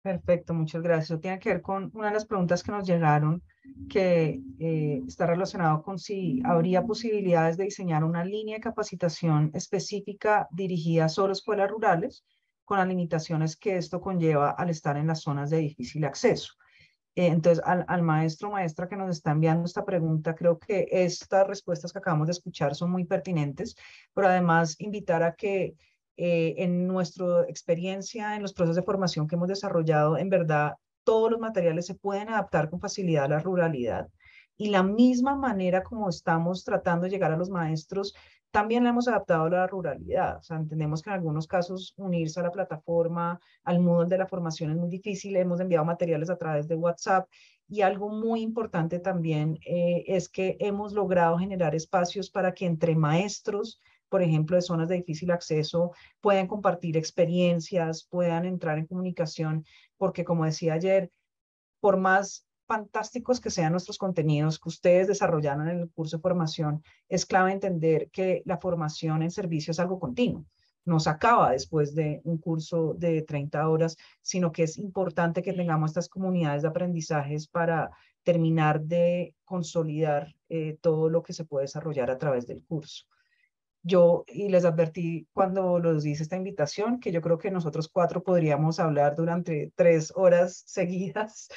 Perfecto, muchas gracias. Eso tiene que ver con una de las preguntas que nos llegaron, que está relacionado con si habría posibilidades de diseñar una línea de capacitación específica dirigida solo a escuelas rurales, con las limitaciones que esto conlleva al estar en las zonas de difícil acceso. Entonces, al maestro o maestra que nos está enviando esta pregunta, creo que estas respuestas que acabamos de escuchar son muy pertinentes, pero además invitar a que en nuestra experiencia, en los procesos de formación que hemos desarrollado, en verdad, todos los materiales se pueden adaptar con facilidad a la ruralidad. Y la misma manera como estamos tratando de llegar a los maestros, también la hemos adaptado a la ruralidad. O sea, entendemos que en algunos casos unirse a la plataforma, al Moodle de la formación es muy difícil. Hemos enviado materiales a través de WhatsApp. Y algo muy importante también es que hemos logrado generar espacios para que entre maestros, por ejemplo, de zonas de difícil acceso, puedan compartir experiencias, puedan entrar en comunicación, porque como decía ayer, por más fantásticos que sean nuestros contenidos que ustedes desarrollaron en el curso de formación, es clave entender que la formación en servicio es algo continuo. No se acaba después de un curso de 30 horas, sino que es importante que tengamos estas comunidades de aprendizajes para terminar de consolidar todo lo que se puede desarrollar a través del curso. Yo, y les advertí cuando los hice esta invitación, que yo creo que nosotros cuatro podríamos hablar durante 3 horas seguidas.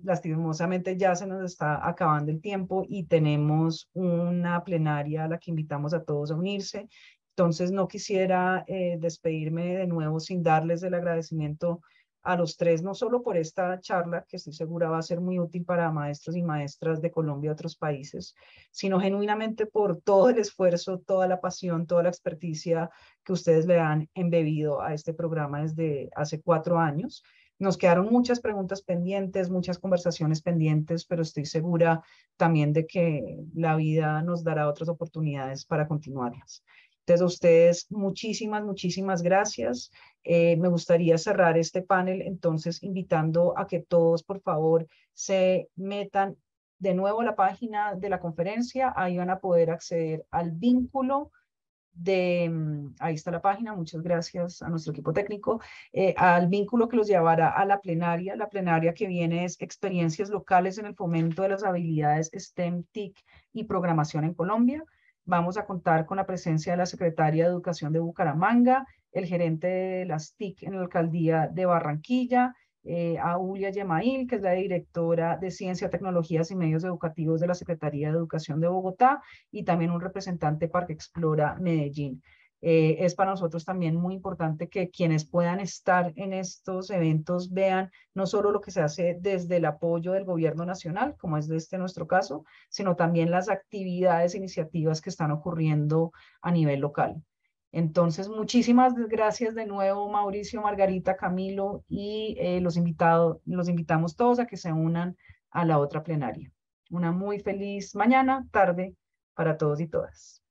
Lastimosamente ya se nos está acabando el tiempo y tenemos una plenaria a la que invitamos a todos a unirse. Entonces no quisiera despedirme de nuevo sin darles el agradecimiento a los tres, no solo por esta charla, que estoy segura va a ser muy útil para maestros y maestras de Colombia y otros países, sino genuinamente por todo el esfuerzo, toda la pasión, toda la experticia que ustedes le han embebido a este programa desde hace 4 años. Nos quedaron muchas preguntas pendientes, muchas conversaciones pendientes, pero estoy segura también de que la vida nos dará otras oportunidades para continuarlas. Entonces, a ustedes, muchísimas, muchísimas gracias. Me gustaría cerrar este panel, entonces, invitando a que todos, por favor, se metan de nuevo a la página de la conferencia. Ahí van a poder acceder al vínculo ahí está la página, muchas gracias a nuestro equipo técnico, al vínculo que los llevará a la plenaria que viene es experiencias locales en el fomento de las habilidades STEM, TIC y programación en Colombia. Vamos a contar con la presencia de la Secretaria de Educación de Bucaramanga, el gerente de las TIC en la Alcaldía de Barranquilla, a Ulia Yemail, que es la directora de Ciencia, Tecnologías y Medios Educativos de la Secretaría de Educación de Bogotá, y también un representante Parque Explora Medellín. Es para nosotros también muy importante que quienes puedan estar en estos eventos vean no solo lo que se hace desde el apoyo del gobierno nacional, como es de nuestro caso, sino también las actividades e iniciativas que están ocurriendo a nivel local. Entonces, muchísimas gracias de nuevo, Mauricio, Margarita, Camilo, y los invitamos todos a que se unan a la otra plenaria. Una muy feliz mañana, tarde para todos y todas.